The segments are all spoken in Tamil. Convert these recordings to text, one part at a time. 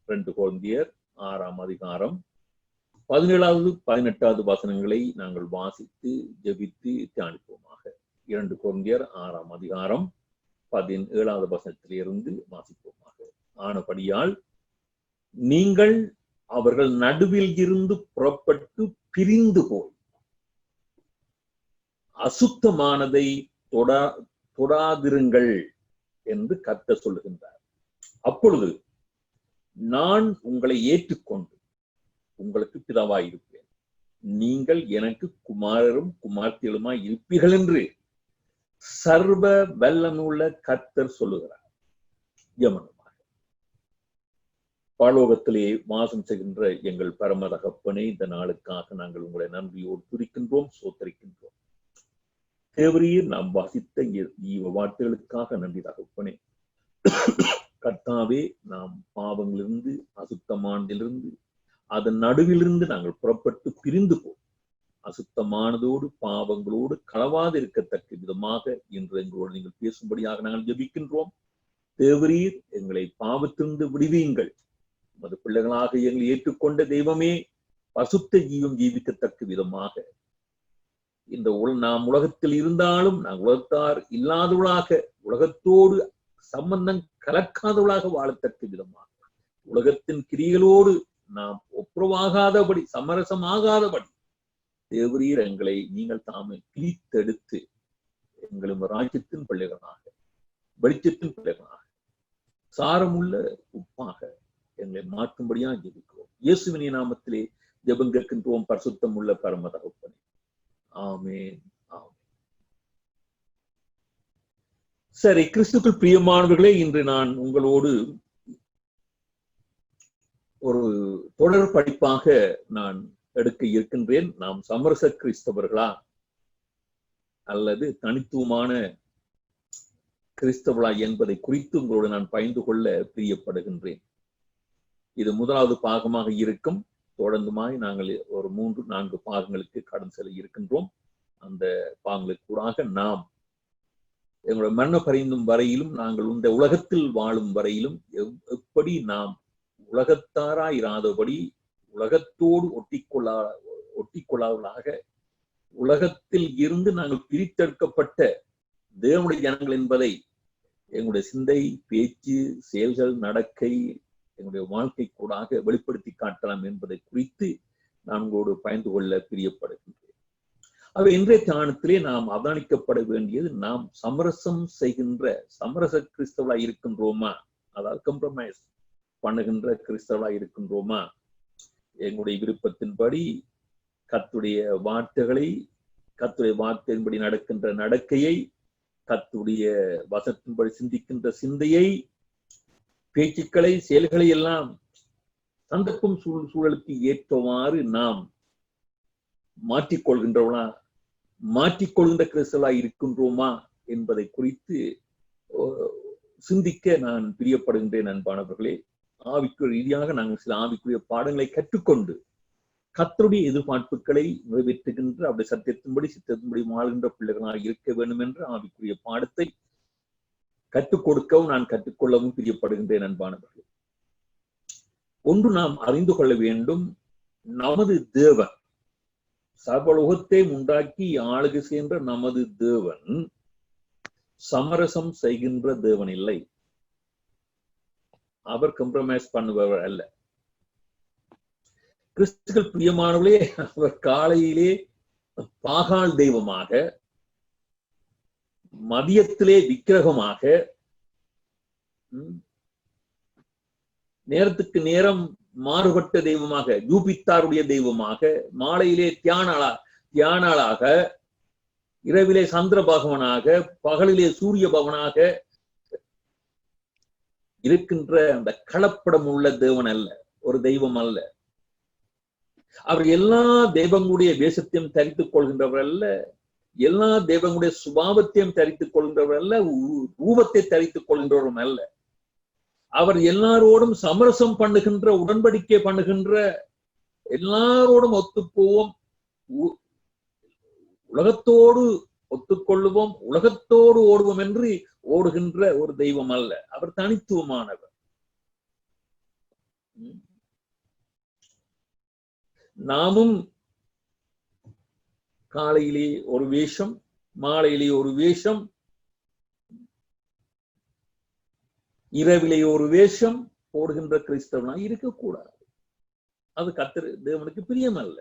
2 கொரிந்தியர் 6ஆம் அதிகாரம் 17வது 18வது வசனங்களை நாங்கள் வாசித்து ஜெபித்து தியானிப்போமாக. 2 கொரிந்தியர் 6ஆம் அதிகாரம் 17வது வசனத்திலிருந்து வாசிப்போமாக. ஆனபடியால் நீங்கள் அவர்கள் நடுவில் இருந்து புறப்பட்டு பிரிந்து போய் அசுத்தமானதை தொடாதிருங்கள் என்று கர்த்தர் சொல்லுகின்றார். அப்பொழுது நான் உங்களை ஏற்றுக்கொண்டு உங்களுக்கு பிதாவாயிருப்பேன், நீங்கள் எனக்கு குமாரரும் குமார்த்திகளுமாய் இருப்பீர்கள் என்று சர்வ வல்லமையுள்ள கர்த்தர் சொல்லுகிறார். யமனமாக பரலோகத்திலே வாசம் செய்கின்ற எங்கள் பரம தகப்பனே, இந்த நாளுக்காக நாங்கள் உங்களை நன்றியோடு துதிக்கின்றோம், சோத்தரிக்கின்றோம். தேவரீர் நாம் வாசித்த ஈவ வார்த்தைகளுக்காக நன்றி தகப்பனே. கர்த்தாவே, நாம் பாவங்களிலிருந்து அசுத்தமானதிலிருந்து அதன் நடுவிலிருந்து நாங்கள் புறப்பட்டு பிரிந்து போய் அசுத்தமானதோடு பாவங்களோடு களவாது இருக்கத்தக்க விதமாக இன்று எங்களோடு நீங்கள் பேசும்படியாக நாங்கள் ஜெபிக்கின்றோம். தேவரீர் எங்களை பாவத்திலிருந்து விடுவீங்கள். உமது பிள்ளைகளாக எங்களை ஏற்றுக்கொண்ட தெய்வமே, பசுத்த ஜீவம் ஜீவிக்கத்தக்க விதமாக இந்த நாம் உலகத்தில் இருந்தாலும் நாங்கள் உலகத்தார் இல்லாதவளாக, உலகத்தோடு சம்பந்தம் கலக்காதவளாக வாழத்தக்க விதமாக, உலகத்தின் கிரிகளோடு நாம் ஒப்புரவாகாதபடி, சமரசமாகாதபடி தேவரீர் எங்களை நீங்கள் தாமே பிரித்தெடுத்து எங்களும் ராஜ்யத்தின் பிள்ளைகளாக, வெளிச்சத்தின் பிள்ளைகளாக, சாரமுள்ள உப்பாக எங்களை மாற்றும்படியாக ஜெபிக்கிறோம். இயேசுவின் நாமத்திலே ஜெபம் கேட்கின்றோம் பரிசுத்தம் உள்ள பரம தகப்பனே. ஆமென், ஆமென். சரி, கிறிஸ்துக்குள் பிரியமானவர்களே, இன்று நான் உங்களோடு ஒரு தொடர் படிப்பாக நான் எடுக்க இருக்கின்றேன். நாம் சமரச கிறிஸ்தவர்களா அல்லது தனித்துவமான கிறிஸ்தவர்களா என்பதை குறித்து உங்களோடு நான் பகிர்ந்து கொள்ள பிரியப்படுகின்றேன். இது முதலாவது பாகமாக இருக்கும். தொடர்ந்துமாய் நாங்கள் ஒரு 3-4 பாகங்களுக்கு கடந்து செல்ல இருக்கின்றோம். அந்த பாகங்களுக்கு கூடாக நாம் எங்களுடைய மரண பரிந்தும் வரையிலும், நாங்கள் இந்த உலகத்தில் வாழும் வரையிலும் எப்படி நாம் உலகத்தாராய் இராதபடி உலகத்தோடு ஒட்டிக்கொள்ளாதவர்களாக, உலகத்தில் இருந்து நாங்கள் பிரித்தெடுக்கப்பட்ட தேவனுடைய ஜனங்கள் என்பதை எங்களுடைய சிந்தை, பேச்சு, செயல்கள், நடக்கை, எங்களுடைய வாழ்க்கை கூடாக வெளிப்படுத்தி காட்டலாம் என்பதை குறித்து நான் உங்களோடு பகிர்ந்து கொள்ள பிரியப்படுகின்றேன். அவை இன்றைய தியானத்திலே நாம் அவதானிக்கப்பட வேண்டியது, நாம் சமரசம் செய்கின்ற சமரச கிறிஸ்தவர்களாய் இருக்கின்றோமா, அதாவது கம்ப்ரமைஸ் பண்ணுகின்ற கிறிஸ்தவர்களாய் இருக்கின்றோமா, எங்களுடைய விருப்பத்தின்படி கர்த்தருடைய வார்த்தைகளை, கர்த்தருடைய வார்த்தையின்படி நடக்கின்ற நடக்கையை, கர்த்தருடைய வசனத்தின்படி சிந்திக்கின்ற சிந்தையை, பேச்சுக்களை, செயல்களை எல்லாம் சந்தர்ப்பம் சூழலுக்கு ஏற்றவாறு நாம் மாற்றிக்கொள்கின்றவனா, மாற்றிக்கொள்கின்ற கிறிஸ்தவர்களாய் இருக்கின்றோமா என்பதை குறித்து சிந்திக்க நான் பிரியப்படுகின்றேன். அன்பானவர்களே, ஆவிக்குரிய ரீதியாக நாங்கள் சில ஆவிக்குரிய பாடங்களை கற்றுக்கொண்டு கர்த்தருடைய எதிர்பார்ப்புகளை நிறைவேற்றுகின்ற, அப்படி சத்தியத்தின்படி சித்தத்தின்படி வாழ்கின்ற பிள்ளைகளாக இருக்க வேண்டும் என்ற ஆவிக்குரிய பாடத்தை கற்றுக் கொடுக்கவும் நான் கற்றுக்கொள்ளவும் பிரியப்படுகின்றேன். அன்பானவர்களே, ஒன்று நாம் அறிந்து கொள்ள வேண்டும், நமது தேவன், சர்வலோகத்தை உண்டாக்கி ஆளுகை செய்கின்ற நமது தேவன் சமரசம் செய்கின்ற தேவன் இல்லை. அவர் கம்ப்ரமைஸ் பண்ணுபவர் அல்ல. கிறிஸ்துக்கள் பிரியமானவர்களே, அவர் காலையிலே பாகால் தெய்வமாக, மதியத்திலே விக்கிரகமாக, நேரத்துக்கு நேரம் மாறுபட்ட தெய்வமாக, யூபித்தாருடைய தெய்வமாக, மாலையிலே தியானாளாக, இரவிலே சந்திர பகவனாக, பகலிலே சூரிய பகவனாக இருக்கின்ற அந்த கலப்படம் உள்ள தேவன் அல்ல, ஒரு தெய்வம் அல்ல. அவர் எல்லா தெய்வங்களுடைய வேஷத்தையும் தரித்துக் கொள்கின்றவர் அல்ல, எல்லா தெய்வங்களுடைய சுபாவத்தையும் தரித்துக் கொள்கின்றவர் அல்ல, ரூபத்தை தரித்துக் கொள்கின்றவரும் அல்ல. அவர் எல்லாரோடும் சமரசம் பண்ணுகின்ற, உடன்படிக்கை பண்ணுகின்ற, எல்லாரோடும் ஒத்துப்போவோம், உலகத்தோடு ஒத்துக்கொள்ளுவோம், உலகத்தோடு ஓடுவோம் என்று ஓடுகின்ற ஒரு தெய்வம் அல்ல. அவர் தனித்துவமானவர். நாமும் காலையிலே ஒரு வேஷம், மாலையிலே ஒரு வேஷம், இரவிலே ஒரு வேஷம் போடுகின்ற கிறிஸ்தவனாய் இருக்கக்கூடாது. அது கர்த்தர் தேவனுக்கு பிரியமல்ல.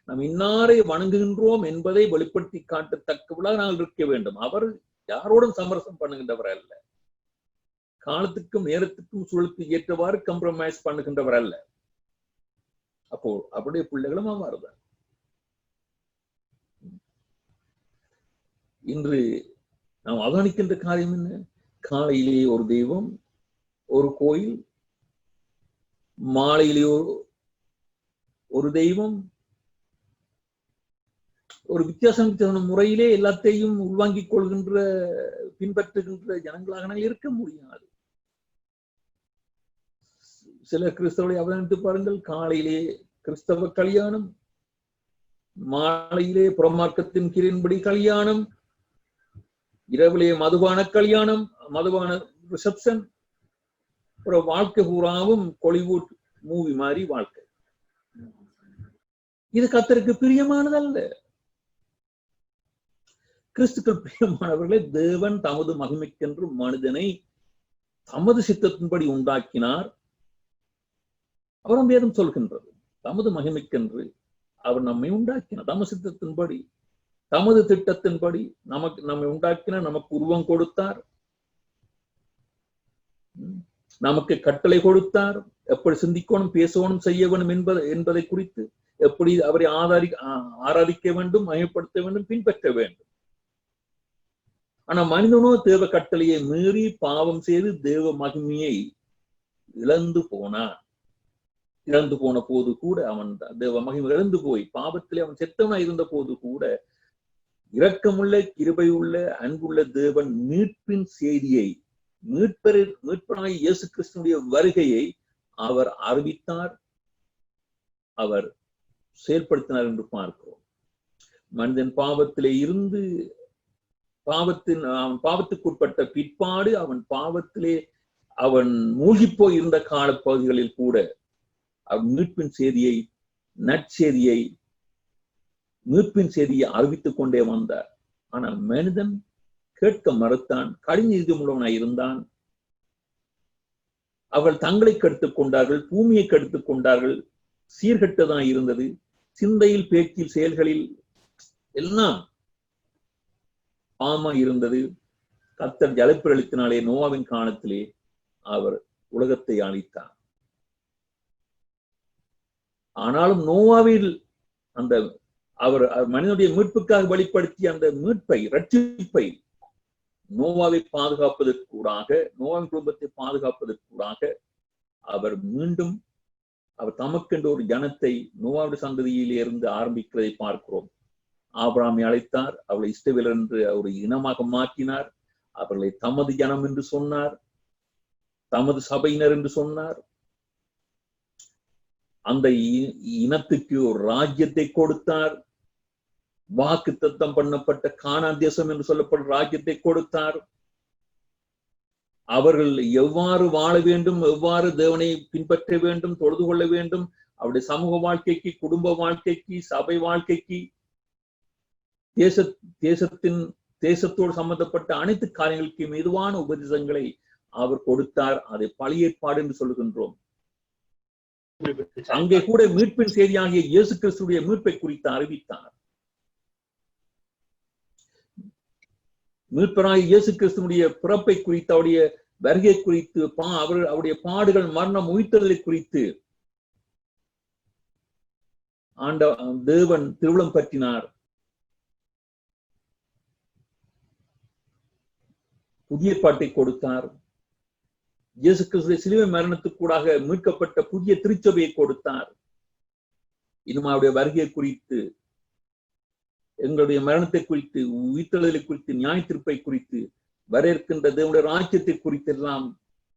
நாம் இன்னாரை வணங்குகின்றோம் என்பதை வெளிப்படுத்தி காட்டத்தக்கவளாக நாங்கள் இருக்க வேண்டும். அவர் யாரோடும் சமரசம் பண்ணுகின்றவர் அல்ல. காலத்துக்கும் நேரத்துக்கும் சூழலுக்கு ஏற்றவாறு கம்ப்ரமைஸ் பண்ணுகின்றவர் அல்ல. அப்போ அப்படியே பிள்ளைகளும் அவ்வாறுதான். இன்று நாம் அவதானிக்கின்ற காரியம் என்ன? காலையிலே ஒரு தெய்வம், ஒரு கோயில், மாலையிலே ஒரு தெய்வம், ஒரு வித்தியாசமான முறையிலே எல்லாத்தையும் உள்வாங்கிக் கொள்கின்ற பின்பற்றுகின்ற ஜனங்களாக நாங்கள் இருக்க முடியாது. சில கிறிஸ்தவர்களை அவதானித்து பாருங்கள். காலையிலே கிறிஸ்தவ கல்யாணம், மாலையிலே புறமார்க்கத்தின் கிரியின்படி கல்யாணம், இரவிலே மதுபான கல்யாணம், மதுபான ரிசப்ஷன், ஒரு வாழ்க்கை பூராவும் ஹாலிவுட் மூவி மாதிரி வாழ்க்கை. இது கர்த்தருக்கு பிரியமானதல்ல. கிறிஸ்துக்கள் பிரியமானவர்களே, தேவன் தமது மகிமைக்கென்று மனிதனை தமது சித்தத்தின்படி உண்டாக்கினார். அவரும் வேதம் சொல்கின்றது, தமது மகிமைக்கென்று அவர் நம்மை உண்டாக்கினார். தமது சித்தத்தின்படி, தமது திட்டத்தின்படி நம்மை உண்டாக்கினார். நமக்கு உருவம் கொடுத்தார், நமக்கு கட்டளை கொடுத்தார். எப்படி சிந்திக்கணும், பேசணும், செய்ய வேண்டும் என்பதை குறித்து, எப்படி அவரை ஆராதிக்க வேண்டும், மகிமைப்படுத்த வேண்டும், பின்பற்ற வேண்டும். ஆனா மனிதனோ தேவ கட்டளையை மீறி பாவம் செய்து தேவ மகிமையை இழந்து போனான். இழந்து போன போது கூட அவன் தேவ மகிமை இழந்து போய் பாவத்திலே அவன் செத்தவனாய் இருந்த போது கூட இரக்கமுள்ள, கிருபையுள்ள, அன்புள்ள தேவன் மீட்பின் செய்தியை, மீட்பராய் இயேசு கிறிஸ்துவினுடைய வருகையை அவர் அறிவித்தார், அவர் செயல்படுத்தினார் என்று பார்க்கிறோம். மனிதன் பாவத்திலே இருந்து அவன் பாவத்துக்குட்பட்ட பிற்பாடு அவன் பாவத்திலே அவன் மூழ்கி போய் இருந்த கால பகுதிகளில் கூட அவன் மீட்பின் செய்தியை, நற்செய்தியை, மீட்பின் செய்தியை அறிவித்துக் கொண்டே வந்தார். ஆனால் மனிதன் கேட்க மறுத்தான், கடின இதயமுள்ளவனாய் இருந்தான். அவர்கள் தங்களை கெடுத்துக் கொண்டார்கள், பூமியை கெடுத்துக் கொண்டார்கள், சீர்கெட்டதான் இருந்தது. சிந்தையில், பேச்சில், செயல்களில் எல்லாம் ஆமா இருந்தது. கர்த்தர் ஜலப்பிரளயத்தினாலே நோவாவின் காலத்திலே அவர் உலகத்தை அழித்தார். ஆனாலும் நோவாவில் அந்த அவர் மனிதனுடைய மீட்புக்காக வெளிப்படுத்திய அந்த மீட்பை, ரட்சிப்பை, நோவாவை பாதுகாப்பதற்கூடாக, நோவாவின் குடும்பத்தை பாதுகாப்பதற்கூடாக அவர் மீண்டும் அவர் தமக்கென்ற ஒரு ஜனத்தை நோவாவுடைய சந்ததியிலே இருந்து ஆரம்பிக்கிறதை பார்க்கிறோம். ஆபிரகாமை அழைத்தார், அவளை இஸ்ரவேலர் என்று ஒரு இனமாக மாற்றினார். அவர்களை தமது ஜனம் என்று சொன்னார், தமது சபையினர் என்று சொன்னார். அந்த இனத்துக்கு ஒரு ராஜ்யத்தை கொடுத்தார். வாக்கு தத்தம் பண்ணப்பட்ட கானான் தேசம் என்று சொல்லப்பட்ட ராஜ்யத்தை கொடுத்தார். அவர்கள் எவ்வாறு வாழ வேண்டும், எவ்வாறு தேவனை பின்பற்ற வேண்டும், தொழுது கொள்ள வேண்டும், அவருடைய சமூக வாழ்க்கைக்கு, குடும்ப வாழ்க்கைக்கு, சபை வாழ்க்கைக்கு, தேசத்தோடு சம்பந்தப்பட்ட அனைத்து காரியங்களுக்கு மெதுவான உபதேசங்களை அவர் கொடுத்தார். அதை பழைய ஏற்பாடு என்று சொல்லுகின்றோம். அங்கே கூட மீட்பின் செய்தியாகிய இயேசு கிறிஸ்துடைய மீட்பை குறித்து அறிவித்தார். மீட்பராகிய இயேசு கிறிஸ்துடைய பிறப்பை குறித்து, அவருடைய வருகை குறித்து, அவருடைய பாடுகள், மரணம், உயிர்த்தெழுதலை குறித்து தேவன் திருவுளம் பற்றினார். புதிய பாட்டை கொடுத்தார். இயேசு கிறிஸ்துவின் சிலுவை மரணத்துக்கூடாக மீட்கப்பட்ட புதிய திருச்சபையை கொடுத்தார். இன்னும் அவருடைய வருகையை குறித்து, எங்களுடைய மரணத்தை குறித்து, உயிர்த்தெழுதலை குறித்து, நியாய தீர்ப்பை குறித்து, வர இருக்கின்ற தேவனுடைய ராஜ்யத்தை குறித்து எல்லாம்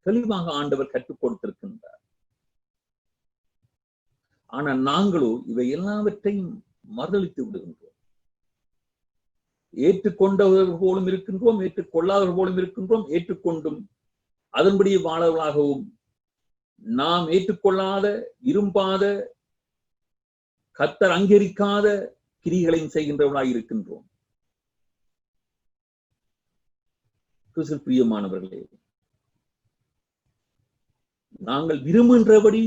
தெளிவாக ஆண்டவர் கற்றுக் கொடுத்திருக்கின்றார். ஆனால் நாங்களோ இவை எல்லாவற்றையும் மறுதளித்து விடுகின்றோம். ஏற்றுக்கொண்டவர்கள் போலும் இருக்கின்றோம், ஏற்றுக்கொள்ளாதவர்கள் போலும் இருக்கின்றோம். ஏற்றுக்கொண்டும் அதன்படி வாழவர்களாகவும் நாம் ஏற்றுக்கொள்ளாத, விரும்பாத, கர்த்தர் அங்கீகரிக்காத கிரிகளையும் செய்கின்றவர்களாக இருக்கின்றோம். கிறிஸ்துவில் பிரியமானவர்களே, நாங்கள் விரும்புகின்றபடி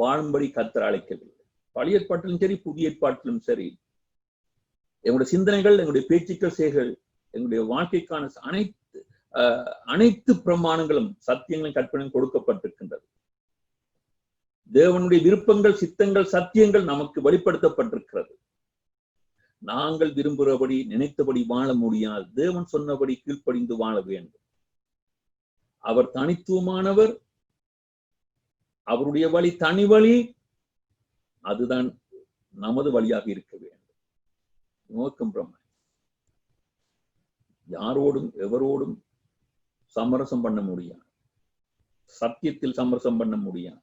வாழும்படி கர்த்தர் அழைக்கவில்லை. பழைய ஏற்பாட்டிலும் சரி, புதிய ஏற்பாட்டிலும் சரி, எங்களுடைய சிந்தனைகள், எங்களுடைய பேச்சுக்கள், செய்கள், எங்களுடைய வாழ்க்கைக்கான அனைத்து பிரமாணங்களும், சத்தியங்களும், கற்பனையும் கொடுக்கப்பட்டிருக்கின்றது. தேவனுடைய விருப்பங்கள், சித்தங்கள், சத்தியங்கள் நமக்கு வெளிப்படுத்தப்பட்டிருக்கிறது. நாங்கள் விரும்புகிறபடி, நினைத்தபடி வாழ முடியாது. தேவன் சொன்னபடி கீழ்ப்படிந்து வாழ வேண்டும். அவர் தனித்துவமானவர். அவருடைய வழி தனி வழி. அதுதான் நமது வழியாக இருக்க வேண்டும். நோக்கம் பிரம்ம யாரோடும் எவரோடும் சமரசம் பண்ண முடியாது. சத்தியத்தில் சமரசம் பண்ண முடியாது.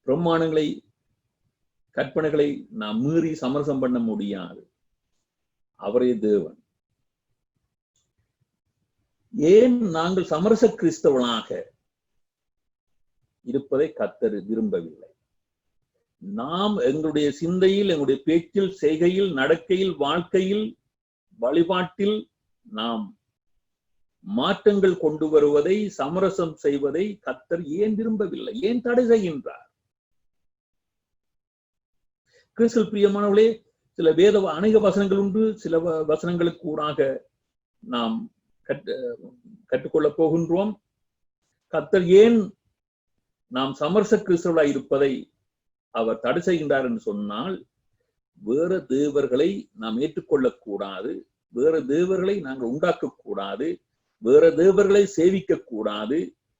பிரமாணங்களை, கற்பனைகளை நாம் மீறி சமரசம் பண்ண முடியாது. அவரே தேவன். ஏன் நாங்கள் சமரச கிறிஸ்தவனாக இருப்பதை கர்த்தர் விரும்பவில்லை. நாம் எங்களுடைய சிந்தையில், எங்களுடைய பேச்சில், செய்கையில், நடக்கையில், வாழ்க்கையில், வழிபாட்டில் நாம் மாற்றங்கள் கொண்டு வருவதை, சமரசம் செய்வதை கர்த்தர் ஏன் விரும்பவில்லை? ஏன் தடை செய்கின்றார்? கிறிஸ்துவில் பிரியமானவர்களே, சில வேத அநேக வசனங்கள் உண்டு. சில வசனங்களுக்கு ஊடாக நாம் கற்றுக்கொள்ளப் போகின்றோம். கர்த்தர் ஏன் நாம் சமரச கிறிஸ்தவர்களாய் இருப்பதை அவர் தடை செய்கின்றார் என்று சொன்னால், வேற தேவர்களை நாம் ஏற்றுக்கொள்ளக் கூடாது, வேற தேவர்களை நாங்கள் உண்டாக்கக்கூடாது, வேற தேவர்களை சேவிக்க கூடாது,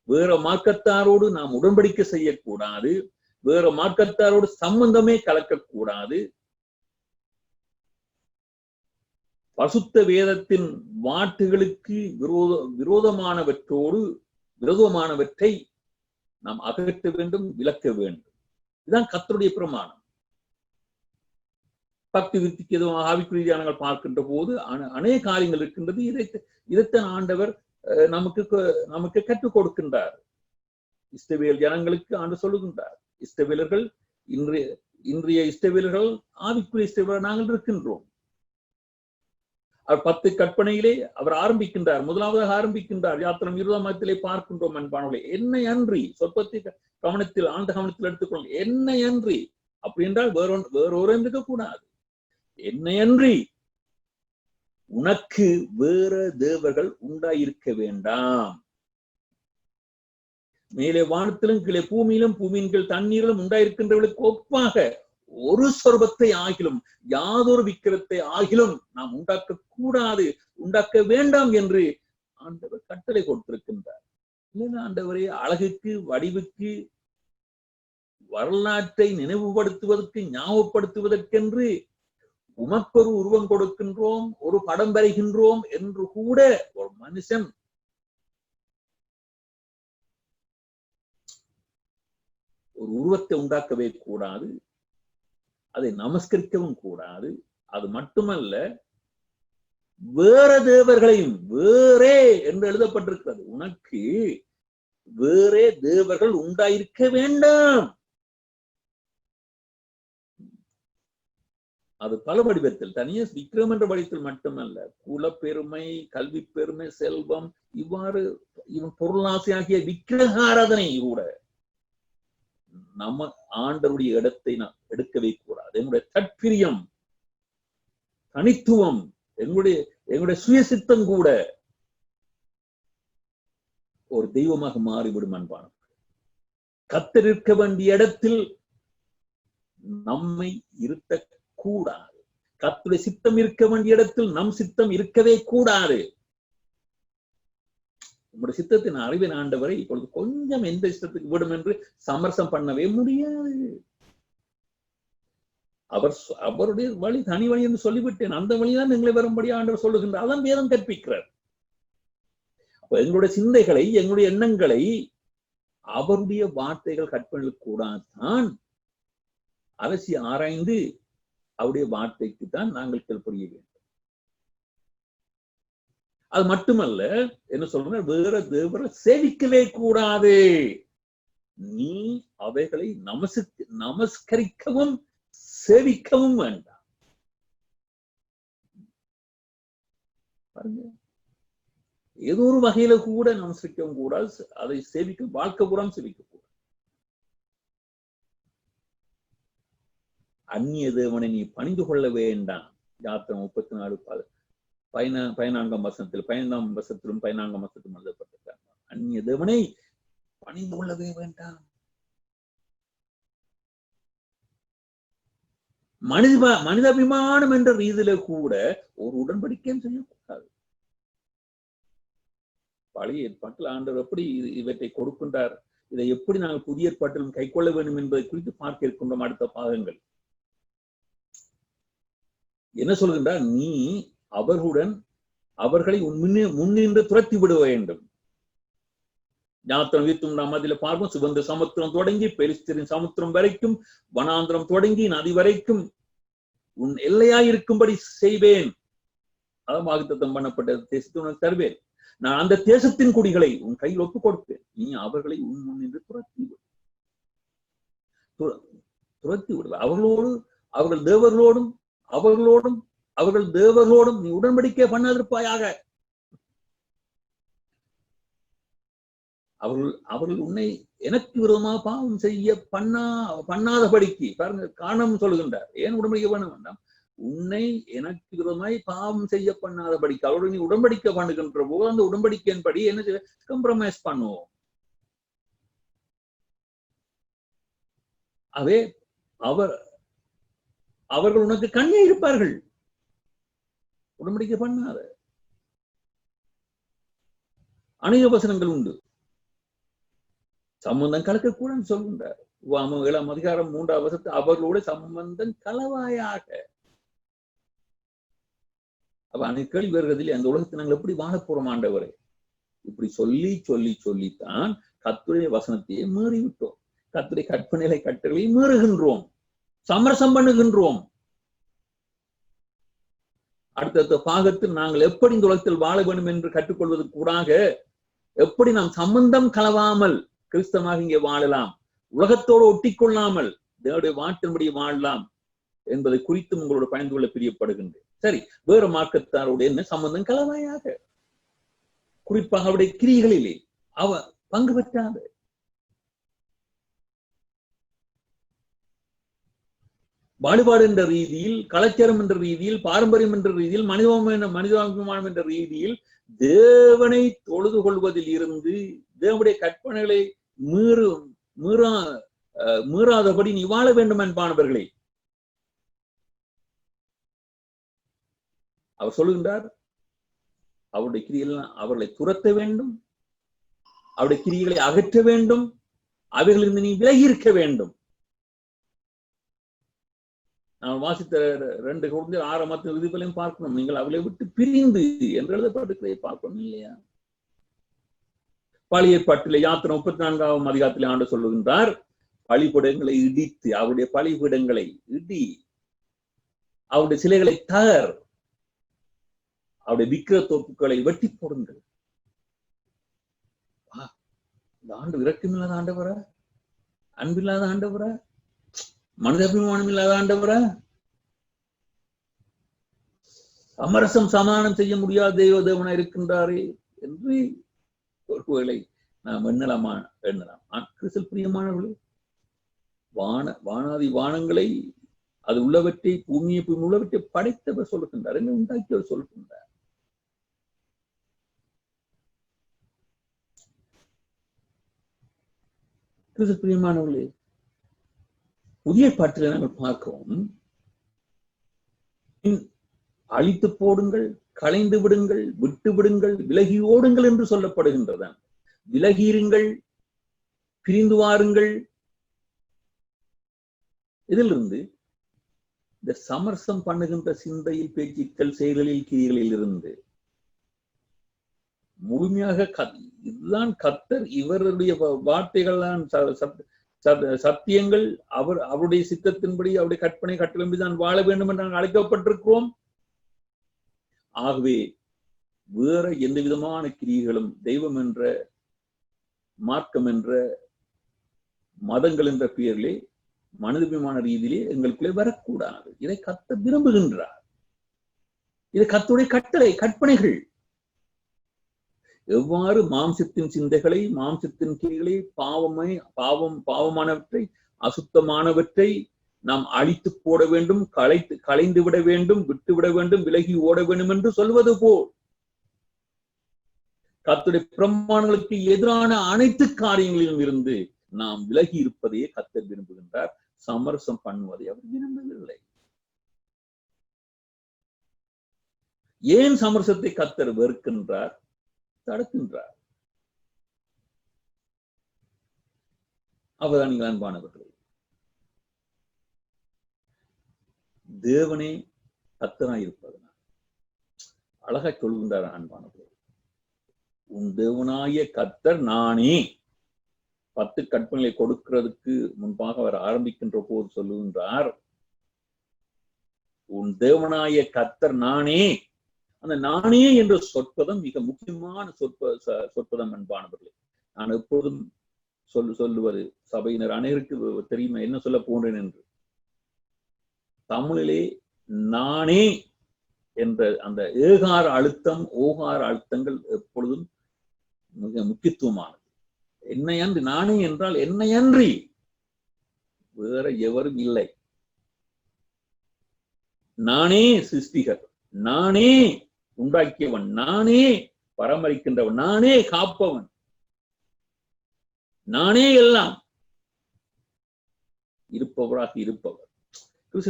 வேற மார்க்கத்தாரோடு நாம் உடன்படிக்கை செய்யக்கூடாது, வேற மார்க்கத்தாரோடு சம்பந்தமே கலக்கக்கூடாது. பசுத்த வேதத்தின் வாட்டுகளுக்கு விரோதமானவற்றை நாம் அகற்ற வேண்டும், விலக்க வேண்டும். இதுதான் கர்த்தருடைய பிரமாணம். பக்தி விருத்திக்கு எதுவும் ஆவிக்குரிய நாங்கள் பார்க்கின்ற போது அநேக காரியங்கள் இருக்கின்றது. இதைத்தான் ஆண்டவர் நமக்கு கற்றுக் கொடுக்கின்றார். இஸ்ரவேல் ஜனங்களுக்கு ஆண்டு சொல்லுகின்றார். இஸ்ரவேலர்கள் இன்றைய இஸ்ரவேலர்கள் ஆவிக்குரிய இஸ்ரவேலர் நாங்கள் இருக்கின்றோம். அவர் 10 கற்பனையிலே அவர் ஆரம்பிக்கின்றார். முதலாவதாக ஆரம்பிக்கின்றார். யாத்திரம் 20 பார்க்கின்றோம். அன்பானவர்களே, என்னை அன்றி, சொற்பத்தை கவனத்தில், ஆழ்ந்த கவனத்தில் எடுத்துக்கொள்ள, என்னை அன்றி, அப்படி என்றால் வேறொரு இருக்கக்கூடாது. என்னை அன்றி உனக்கு வேற தேவர்கள் உண்டாயிருக்க வேண்டாம். மேலே வானத்திலும் கீழே பூமியிலும், பூமியின் கீழ் தண்ணீரிலும் உண்டாயிருக்கின்றவர்களுக்கு ஒப்பாக ஒரு சொர்பத்தை ஆகிலும், யாதொரு விக்கிரத்தை ஆகிலும் நாம் உண்டாக்க கூடாது, உண்டாக்க வேண்டாம் என்று ஆண்டவர் கட்டளை கொடுத்திருக்கின்றார். இல்லைன்னா ஆண்டவரே, அழகுக்கு, வடிவுக்கு, வரலாற்றை நினைவுபடுத்துவதற்கு, ஞாபகப்படுத்துவதற்கென்று உமக்கொரு உருவம் கொடுக்கின்றோம், ஒரு படம் வரைகின்றோம் என்று கூட ஒரு மனுஷன் ஒரு உருவத்தை உண்டாக்கவே கூடாது, அதை நமஸ்கரிக்கவும் கூடாது. அது மட்டுமல்ல, வேற தேவர்களையும், வேறே என்று எழுதப்பட்டிருக்கிறது, உனக்கு வேறே தேவர்கள் உண்டாயிருக்க வேண்டாம். அது பல வடிவத்தில், தனியே விக்ரம் என்ற வடிவத்தில் மட்டுமல்ல, குலப்பெருமை, கல்வி பெருமை, செல்வம், இவ்வாறு பொருளாசையாகிய விக்கிரகாராதனை கூட நம்ம ஆண்டவருடைய இடத்தை நாம் எடுக்கவே கூடாது. எங்களுடைய தற்பிரியம், தனித்துவம், எங்களுடைய சுயசித்தம் கூட ஒரு தெய்வமாக மாறிவிடும். அன்பான கர்த்தர் இருக்க வேண்டிய இடத்தில் நம்மை இருத்த கூடாது. கர்த்தருடைய சித்தம் இருக்க வேண்டிய இடத்தில் நம் சித்தம் இருக்கவே கூடாது. நம்முடைய சித்தத்தின் அறிவின் ஆண்டவரை இப்பொழுது கொஞ்சம் எந்த இஷ்டத்துக்கு விடும் என்று சமரசம் பண்ணவே முடியாது. அவருடைய வழி தனி வழி என்று சொல்லிவிட்டேன். அந்த வழிதான் எங்களை வரும்படி ஆண்டவர் சொல்லுகின்றார். அதான் வேதம் கற்பிக்கிறார். அப்ப எங்களுடைய சிந்தைகளை, எங்களுடைய எண்ணங்களை அவருடைய வார்த்தைகள் கற்பனைகளுக்கு கூடாதான் அரசி ஆராய்ந்து அவருடைய வார்த்தைக்கு தான் நாங்கள் கீழ்ப்படிய வேண்டும். அது மட்டுமல்ல, என்ன சொல்ற, வேற தேவரை சேவிக்கவே கூடாது. நீ அவைகளை நமஸ்கரிக்கவும் சேவிக்கவும் வேண்டாம். ஏதோ ஒரு வகையில கூட நமஸ்கரிக்கவும் கூடாது, அதை சேவிக்க வாழ்க்கை பூரா சேவிக்க கூடாது. அந்நிய தேவனை நீ பணிந்து கொள்ள வேண்டாம். யாத்திரை 34 15ஆம் வசனத்தில் 15ஆம் வசனத்திலும் 14ஆம் வசனத்திலும் எழுதப்பட்டிருக்காங்க. அந்நிய தேவனை பணிந்து கொள்ளவே வேண்டாம். மனிதாபிமானம் என்ற ரீதியில கூட ஒரு உடன்படிக்கையும் செய்யக்கூடாது. பழைய ஏற்பாட்டில் ஆண்டவர் எப்படி இவற்றை கொடுக்கின்றார், இதை எப்படி நாங்கள் புதிய ஏற்பாட்டிலும் கை கொள்ள வேண்டும் என்பதை குறித்து பார்க்க இருக்கின்றோம். அடுத்த பாகங்கள் என்ன சொல்கின்றார்? நீ அவர்களை முன்னின்று துரத்தி விட வேண்டும். யாத்திரம் 29 பார்ப்போம். சிவந்த சமுத்திரம் தொடங்கி பெலிஸ்தரின் சமுத்திரம் வரைக்கும், வனாந்திரம் தொடங்கி நதி வரைக்கும் உன் எல்லையாயிருக்கும்படி செய்வேன். அதான் வாக்குத்தத்தம் பண்ணப்பட்ட தேசத்தை உனக்கு தருவேன். நான் அந்த தேசத்தின் குடிகளை உன் கையில் ஒப்புக் கொடுப்பேன். நீ அவர்களை உன் முன்னின்று துரத்தி விடுவ. அவர்கள் தேவர்களோடும் நீ உடன்படிக்கை பண்ணாதிருப்பாயாக. அவர்கள் உன்னை எனக்கு விரோதமாக பாவம் செய்ய பண்ணாதபடிக்கு பாருங்க, காரணம் சொல்லுகின்றார். ஏன் உடன்படிக்கை பண்ண வேண்டாம்? உன்னை எனக்கு விரோதமாய் பாவம் செய்ய பண்ணாதபடிக்கு அவர்கள் நீ உடன்படிக்கை பண்ணுகின்ற போது அந்த உடன்படிக்கையின்படி என்ன கம்ப்ரமைஸ் பண்ணுவோம். அவே அவர்கள் உனக்கு கண்ணே இருப்பார்கள். உடன்படிக்கை பண்ணாத அநேக வசனங்கள் உண்டு. சம்பந்தம் கலக்கக்கூடாதுன்னு சொல்கின்றார். 7ஆம் அதிகாரம் 3ஆம் வசனத்தில் அவர்களோட சம்பந்தம் கலவாயாக. அப்ப அன்னைக்கு கேள்வி வருகிறதில் அந்த உலகத்தை நாங்கள் எப்படி வாழ போறோம் ஆண்டவரே? இப்படி சொல்லித்தான் கர்த்தருடைய வசனத்தையே மீறிவிட்டோம். கர்த்தருடைய கற்பனைகளை கட்டளையை மீறுகின்றோம், சமரசம் பண்ணுகின்றோம். அடுத்த பாகத்தில் நாங்கள் எப்படி இந்த உலகத்தில் வாழ வேண்டும் என்று கற்றுக்கொள்வதற்கு கூடாக எப்படி நாம் சம்பந்தம் கலவாமல் கிறிஸ்தவமாக இங்கே வாழலாம், உலகத்தோடு ஒட்டிக்கொள்ளாமல் தேவனுடைய வாட்டின்படி வாழலாம் என்பதை குறித்தும் உங்களோட பயந்து கொள்ள பிரியப்படுகின்றேன். சரி, வேற மார்க்கத்தாரோடு என்ன சம்பந்தம் கலவாயாக, குறிப்பாக அவருடைய கிரிகளிலே அவ பங்கு பெற்றாத. பாடுபாடு என்ற ரீதியில், கலாச்சாரம் என்ற ரீதியில், பாரம்பரியம் என்ற ரீதியில், மனிதாபிமானம் என்ற ரீதியில் தேவனை தொழுது கொள்வதில் இருந்து தேவனுடைய கற்பனைகளை மீறாதபடி நீ வாழ வேண்டும் என்பானவர்களே. அவர் சொல்லுகின்றார், அவருடைய கிரியெல்லாம் அவர்களை துரத்த வேண்டும், அவருடைய கிரியைகளை அகற்ற வேண்டும், அவைகளிலிருந்து நீ விலகி இருக்க வேண்டும். நான் வாசித்த 2 Corinthians 6 விதிகளையும் பார்க்கணும். நீங்கள் அவளை விட்டு பிரிந்து என்று எழுதப்பட்டிருக்கிறதை பார்க்கணும் இல்லையா? பழைய ஏற்பாட்டிலே யாத்திரை 34ஆம் அதிகாரத்திலே ஆண்டு சொல்லுகின்றார், பலிபீடங்களை இடித்து, அவருடைய பலிபீடங்களை இடி, அவருடைய சிலைகளை தகர், அவருடைய விக்கிர தோப்புகளை வெட்டி போடுங்கள். இந்த ஆண்டு இரக்கமில்லாத ஆண்டவரா, அன்பில்லாத ஆண்டவரா, மனிதாபிமானம் இல்லாத ஆண்டவரா, சமரசம் சமாதானம் செய்ய முடியாத தேவனா இருக்கின்றாரே என்று ஒருவேளை நாம் எண்ணலாம். கிறிஸ்துவில் பிரியமானவர்களே, வானாதி வானங்களை அது உள்ளவற்றை பூமியை உள்ளவற்றை படைத்தவர் சொல்லுகின்றார், என்ன உண்டாக்கியவர் சொல்லுகின்றார். கிறிஸ்துவில் பிரியமானவர்களே, புதிய பாட்டில நாங்கள் பார்க்கிறோம், அழித்து போடுங்கள், களைந்து விடுங்கள், விட்டு விடுங்கள், விலகி ஓடுங்கள் என்று சொல்லப்படுகின்றன. விலகியிருங்கள், பிரிந்து வாருங்கள். இதிலிருந்து இந்த சமரசம் பண்ணுகின்ற சிந்தையில், பேச்சுக்கள், செயல்களில், கிரிகளில் இருந்து முழுமையாக இதுதான் கர்த்தர், இவருடைய வார்த்தைகள் தான் சத்தியங்கள், அவருடைய சித்தத்தின்படி, அவருடைய கற்பனை கட்டளையின்படி தான் வாழ வேண்டும் என்று நாங்கள் அழைக்கப்பட்டிருக்கிறோம். ஆகவே வேற எந்த விதமான கிரியைகளும் தெய்வம் என்ற மார்க்கம் என்ற மதங்கள் என்ற பெயரிலே மனிதபிமான ரீதியிலே எங்களுக்குள்ளே வரக்கூடாது. இதை கர்த்தர் விரும்புகின்றார். இது கர்த்தருடைய கட்டளை, கற்பனைகள். எவ்வாறு மாம்சத்தின் சிந்தைகளை, மாம்சத்தின் கிரிகளை, பாவமானவற்றை, அசுத்தமானவற்றை நாம் அழித்து போட வேண்டும், களைந்து விட வேண்டும், விட்டுவிட வேண்டும், விலகி ஓட வேண்டும் என்று சொல்வது போல் கர்த்தருடைய பிரமாணங்களுக்கு எதிரான அனைத்து காரியங்களிலும் இருந்து நாம் விலகி இருப்பதையே கர்த்தர் விரும்புகின்றார். சமரசம் பண்ணுவதை அவர் விரும்பவில்லை. ஏன் சமரசத்தை கர்த்தர் வெறுக்கின்றார், தடுக்கின்றார்? அவதானிகள் அன்பானவர்களே, தேவனே கர்த்தராய் இருப்பதனால் அழகா சொல்கின்றார். அன்பானவர்களே, உன் தேவனாய கர்த்தர் நானே. 10 கற்பனைகளை கொடுக்கிறதுக்கு முன்பாக அவர் ஆரம்பிக்கின்ற போது சொல்லுகின்றார், உன் தேவனாய கர்த்தர் நானே. அந்த நானே என்ற சொற்பதம் மிக முக்கியமான சொற்பதம் அன்பானவர்களே. நான் எப்போதும் சொல்லுவது, சபையினர் அனைவருக்கு தெரியுமா என்ன சொல்ல போன்றேன் என்று. தமிழிலே நானே என்ற அந்த ஏகார அழுத்தம், ஓகார அழுத்தங்கள் எப்பொழுதும் மிக முக்கியத்துவமானது. என்னையன்றி, நானே என்றால் என்னையன்றி வேற எவரும் இல்லை. நானே சிருஷ்டிகர், நானே உண்டாக்கியவன், நானே பராமரிக்கின்றவன், நானே காப்பவன், நானே எல்லாம் இருப்பவராக இருப்பவர்.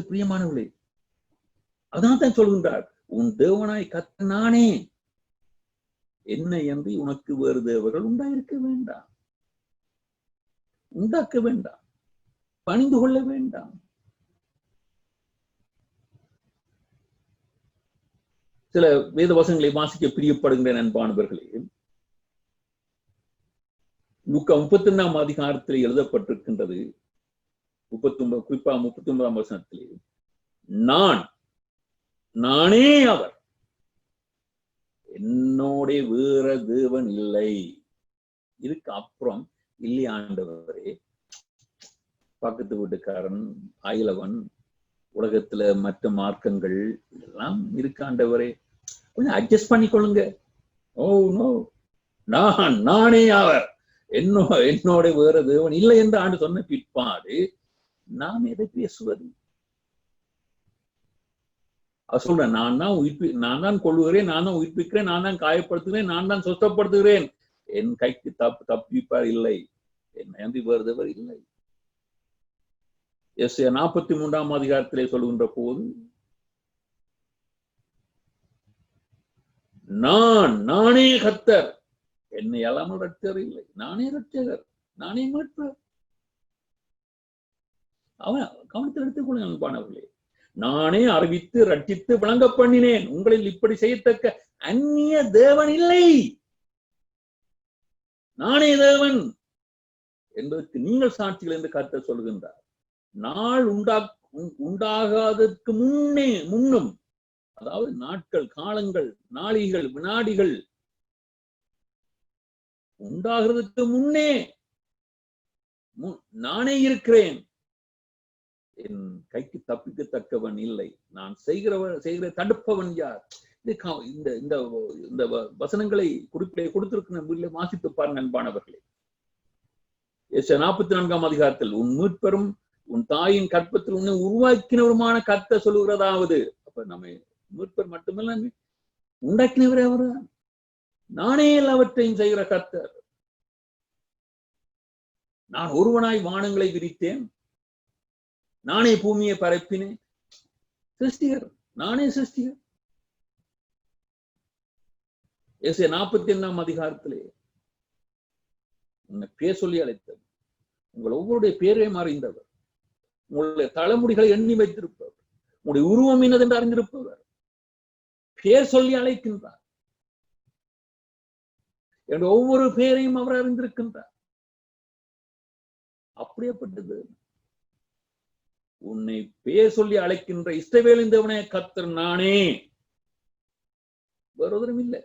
பிரியமானவர்களே, அதான் தான் சொல்கின்றார், உன் தேவனாய் கர்த்தர் நானே. என்னை அன்றி உனக்கு வேறு தேவர்கள் உண்டாயிருக்க வேண்டாம், உண்டாக்க வேண்டாம், பணிந்து கொள்ள வேண்டாம். சில வேத வசனங்களை வாசிக்க பிரியப்படுகின்ற அன்பானவர்களே, லூக்கா 32ஆம் அதிகாரத்தில் எழுதப்பட்டிருக்கின்றது. 39, குறிப்பா 39ஆம் வசனத்திலே, நானே அவர், என்னோட வேற தேவன் இல்லை. இதுக்கு அப்புறம் இல்லையா ஆண்டவரே, பக்கத்து வீட்டுக்காரன், அயலவன், உலகத்துல மற்ற மார்க்கங்கள் எல்லாம் இருக்கு ஆண்டவரே, கொஞ்சம் அட்ஜஸ்ட் பண்ணிக்கொள்ளுங்க. ஓ நோ, நானே அவர், என்னோட வேற தேவன் இல்லை என்று ஆண்டு சொன்ன பிற்பாடு நாம் எதை பேசுவது? சொல்றேன், நான் தான் கொள்ளுகிறேன், நான் தான் உயிர்ப்பிக்கிறேன், நான் தான் காயப்படுத்துகிறேன், நான் தான் சுத்தப்படுத்துகிறேன். என் கைக்கு தப்பிப்பார் இல்லை, என்னை அன்றி வேறுதவர் இல்லை. எஸ்ஐயா 43ஆம் அதிகாரத்திலே சொல்லுகின்ற போது, நானே கர்த்தர், என்னை அல்லாமல் ரட்சகர் இல்லை, நானே ரட்சகர், நானே மீட்பர். அவன் கவனத்தில் எடுத்துக்கொள்ளுங்க அன்பானவர்களே. நானே அறிவித்து ரட்சித்து விளங்க பண்ணினேன், உங்களில் இப்படி செய்யத்தக்க அந்நிய தேவன் இல்லை, நானே தேவன் என்பதற்கு நீங்கள் சாட்சிகள் என்று கர்த்தர் சொல்கின்றார். நாள் உண்டாகாதற்கு முன்னும், அதாவது நாட்கள், காலங்கள், நாளிகள், வினாடிகள் உண்டாகிறதுக்கு முன்னே நானே இருக்கிறேன், என் கைக்கு தப்பிக்கத்தக்கவன் இல்லை, நான் செய்கிற தடுப்பவன் யார்? இந்த வசனங்களை குறிப்பிலே கொடுத்திருக்கிற வாசித்து பாருங்க அன்பானவர்களே. எஸ்ஐயா 44ஆம் அதிகாரத்தில், உன் மீட்பெரும் உன் தாயின் கற்பத்தில் உன்னை உருவாக்கினவருமான கர்த்தர் சொல்லுகிறதாவது, அப்ப நம்ம மீட்பர் மட்டுமல்ல, உண்டாக்கினவரே அவர்தான். நானே எல்லாவற்றையும் செய்கிற கர்த்தர். நான் ஒருவனாய் வானங்களை விரித்தேன், நானே பூமியை பரப்பினேன். சிருஷ்டிகர், நானே சிருஷ்டிகர். எஸ்ஐயா 41ஆம் அதிகாரத்திலே உன்னை பேர் சொல்லி அழைத்தவர், உங்கள் ஒவ்வொருடைய பேரையும் அறிந்தவர், உங்களுடைய தலைமுடிகளை எண்ணி வைத்திருப்பவர், உங்களுடைய உருவம் என்னதென்று அறிந்திருப்பவர், பேர் சொல்லி அழைக்கின்றார். என்ற ஒவ்வொரு பேரையும் அவர் அறிந்திருக்கின்றார். அப்படியேப்பட்டது உன்னை பேர் சொல்லி அழைக்கின்ற இஸ்ரவேலின் தேவனே கர்த்தர் நானே, வேறொருவரும் இல்லை.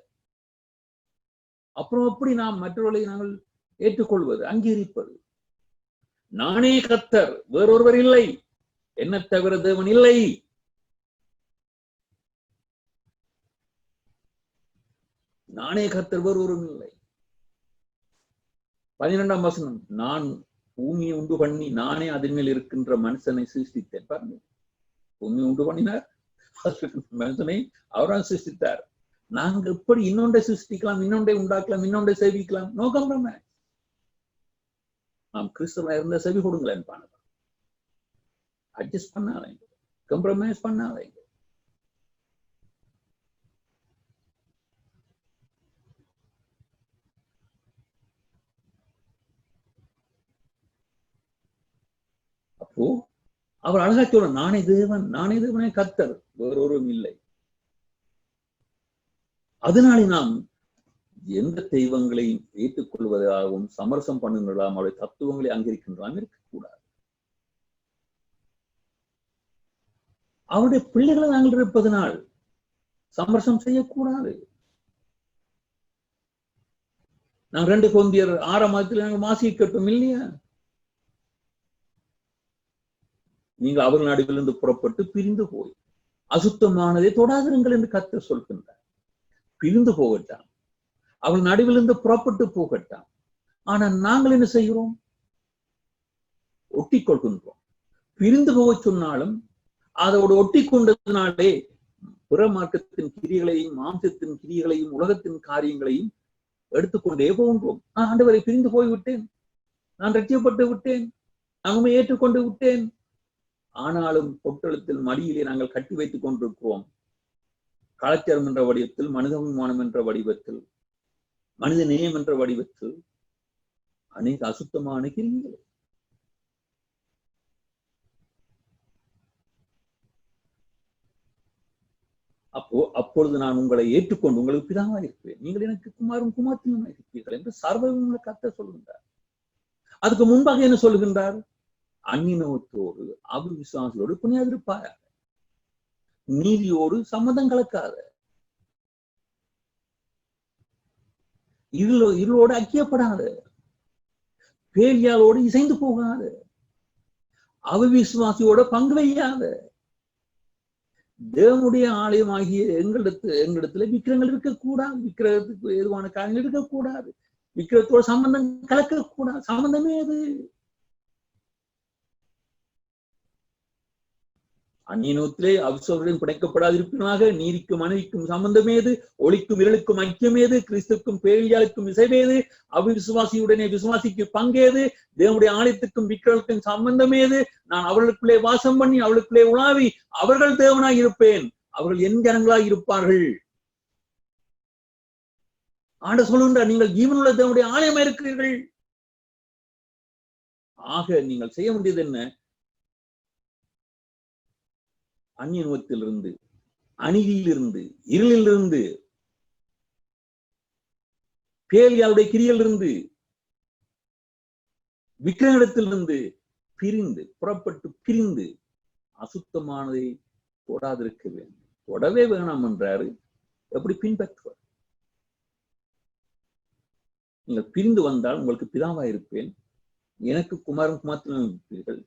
அப்புறம் எப்படி நாம் மற்றவர்களை நாங்கள் ஏற்றுக்கொள்வது, அங்கீகரிப்பது? நானே கர்த்தர், வேறொருவர் இல்லை, என்ன தவிர தேவன் இல்லை. நானே கர்த்தர், வேறொருவரும் இல்லை. 12ஆம் வசனம், நான் பூமியை உண்டு பண்ணி நானே அதன் மேல் இருக்கின்ற மனுஷனை சிருஷ்டித்தேன். பாருங்க, பூமியை உண்டு பண்ணினார், மனுஷனை அவரால் சிருஷ்டித்தார். நாங்க எப்படி இன்னொன்றை சிருஷ்டிக்கலாம், இன்னொன்றை உண்டாக்கலாம், இன்னொன்றை சேவிக்கலாம்? No compromise. நாம் கிறிஸ்தவ இருந்த செவி கொடுங்களேன், அட்ஜஸ்ட் பண்ணாதீங்க, காம்ப்ரமைஸ் பண்ணாதீங்க. அப்போ அவர் அழகா சொல்ற, நானே தேவன், நானே தேவனே கர்த்தர், வேறொருவரும் இல்லை. அதனாலே நாம் எந்த தெய்வங்களையும் ஏற்றுக்கொள்வதாகவும் சமரசம் பண்ணுங்களாம், அவருடைய தத்துவங்களை அங்கீகரிக்கின்றாம் இருக்கக்கூடாது. அவருடைய பிள்ளைகளை நாங்கள் இருப்பதனால் சமரசம் செய்யக்கூடாது. நாங்கள் 2 கொரிந்தியர் 6ஆம் அதிகாரத்தில் நாங்கள் வாசிக்கட்டும் இல்லையா? நீங்கள் அவர்கள் நடுவிலிருந்து புறப்பட்டு பிரிந்து போய் அசுத்தமானதை தொடாதிருங்கள் என்று கர்த்தர் சொல்கின்றார். பிரிந்து போகட்டாம், அவள் நடுவிலிருந்து புறப்பட்டு போகட்டாம். ஆனா நாங்கள் என்ன செய்கிறோம்? ஒட்டி கொள்கின்றோம். பிரிந்து போக சொன்னாலும் அதோடு ஒட்டி கொண்டதினாலே பிற மார்க்கத்தின் கிரியைகளையும் மாம்சத்தின் கிரியைகளையும் உலகத்தின் காரியங்களையும் எடுத்துக்கொண்டே போகின்றோம். ஆண்டவரை பிரிந்து போய்விட்டேன், நான் ரட்சிக்கப்பட்டு விட்டேன், நாங்கள் ஏற்றுக்கொண்டு விட்டேன். ஆனாலும் பொட்டலத்தில் மடியிலே நாங்கள் கட்டி வைத்துக் கொண்டிருக்கிறோம். கலாச்சாரம் என்ற வடிவத்தில், மனிதாபிமானம் என்ற வடிவத்தில், மனித நேயம் என்ற வடிவத்தில் அநேக அசுத்தமான கிரியைகள். அப்பொழுது நான் உங்களை ஏற்றுக்கொண்டு உங்களுக்கு பிதாவாக இருக்கிறேன், நீங்கள் எனக்கு குமாரும் குமார்த்தியுமாக இருக்கிறீர்கள் என்று சர்வமுள்ள கர்த்தர் சொல்கின்றார். அதுக்கு முன்பாக என்ன சொல்கின்றார்? அந்நியத்தோடு அவிசுவாசியோடு புனியாதிருப்பாயாக, நீதியோடு சம்மதம் கலக்காத, இருளோடு ஐக்கியப்படாத, பேலியாலோடு இசைந்து போகாத, அவிசுவாசியோட பங்கு வையாத, தேவனுடைய ஆலயமாகிய எங்களிடத்துல விக்கிரங்கள் இருக்கக்கூடாது, விக்கிரகத்துக்கு ஏதுவான காரியங்கள் இருக்கக்கூடாது, விக்கிரகத்தோட சம்பந்தம் கலக்கக்கூடாது. சம்பந்தமே அது. அந்நியத்திலே அவிசுவாசியுடன் பிணைக்கப்படாதிருப்பதாக, நீதிக்கும் மனைவிக்கும் சம்பந்தமேது, ஒளிக்கும் இருளுக்கும் ஐக்கியமேது, கிறிஸ்துக்கும் பேலியாளுக்கும் இசைவேது, அவிசுவாசியுடனே விசுவாசிக்கு பங்கேது, தேவனுடைய ஆலயத்துக்கும் விக்கிரகத்துக்கும் சம்பந்தமேது, நான் அவர்களுக்குள்ளே வாசம் பண்ணி அவர்களுக்குள்ளே உலாவி அவர்கள் தேவனாய் இருப்பேன், அவர்கள் என் ஜனங்களாய் இருப்பார்கள். ஆண்டவர் சொல்லுகின்றார், நீங்கள் ஜீவனுள்ள தேவனுடைய ஆலயமா இருக்கிறீர்கள். ஆக நீங்கள் செய்ய வேண்டியது என்ன? அந்நியத்திலிருந்து, அநீதியிலிருந்து, இருளிலிருந்து, பேலியாளுடைய கிரியிலிருந்து, விக்கிரகத்திலிருந்து பிரிந்து, புறப்பட்டு பிரிந்து அசுத்தமானதை தொடாதிருக்க வேண்டும். தொடவே வேணாம் என்றாரு. எப்படி பின்பற்றுவார்? நீங்கள் பிரிந்து வந்தால் உங்களுக்கு பிதாவா இருப்பேன், எனக்கு குமாரன் குமார்த்தியும் இருப்பீர்கள்.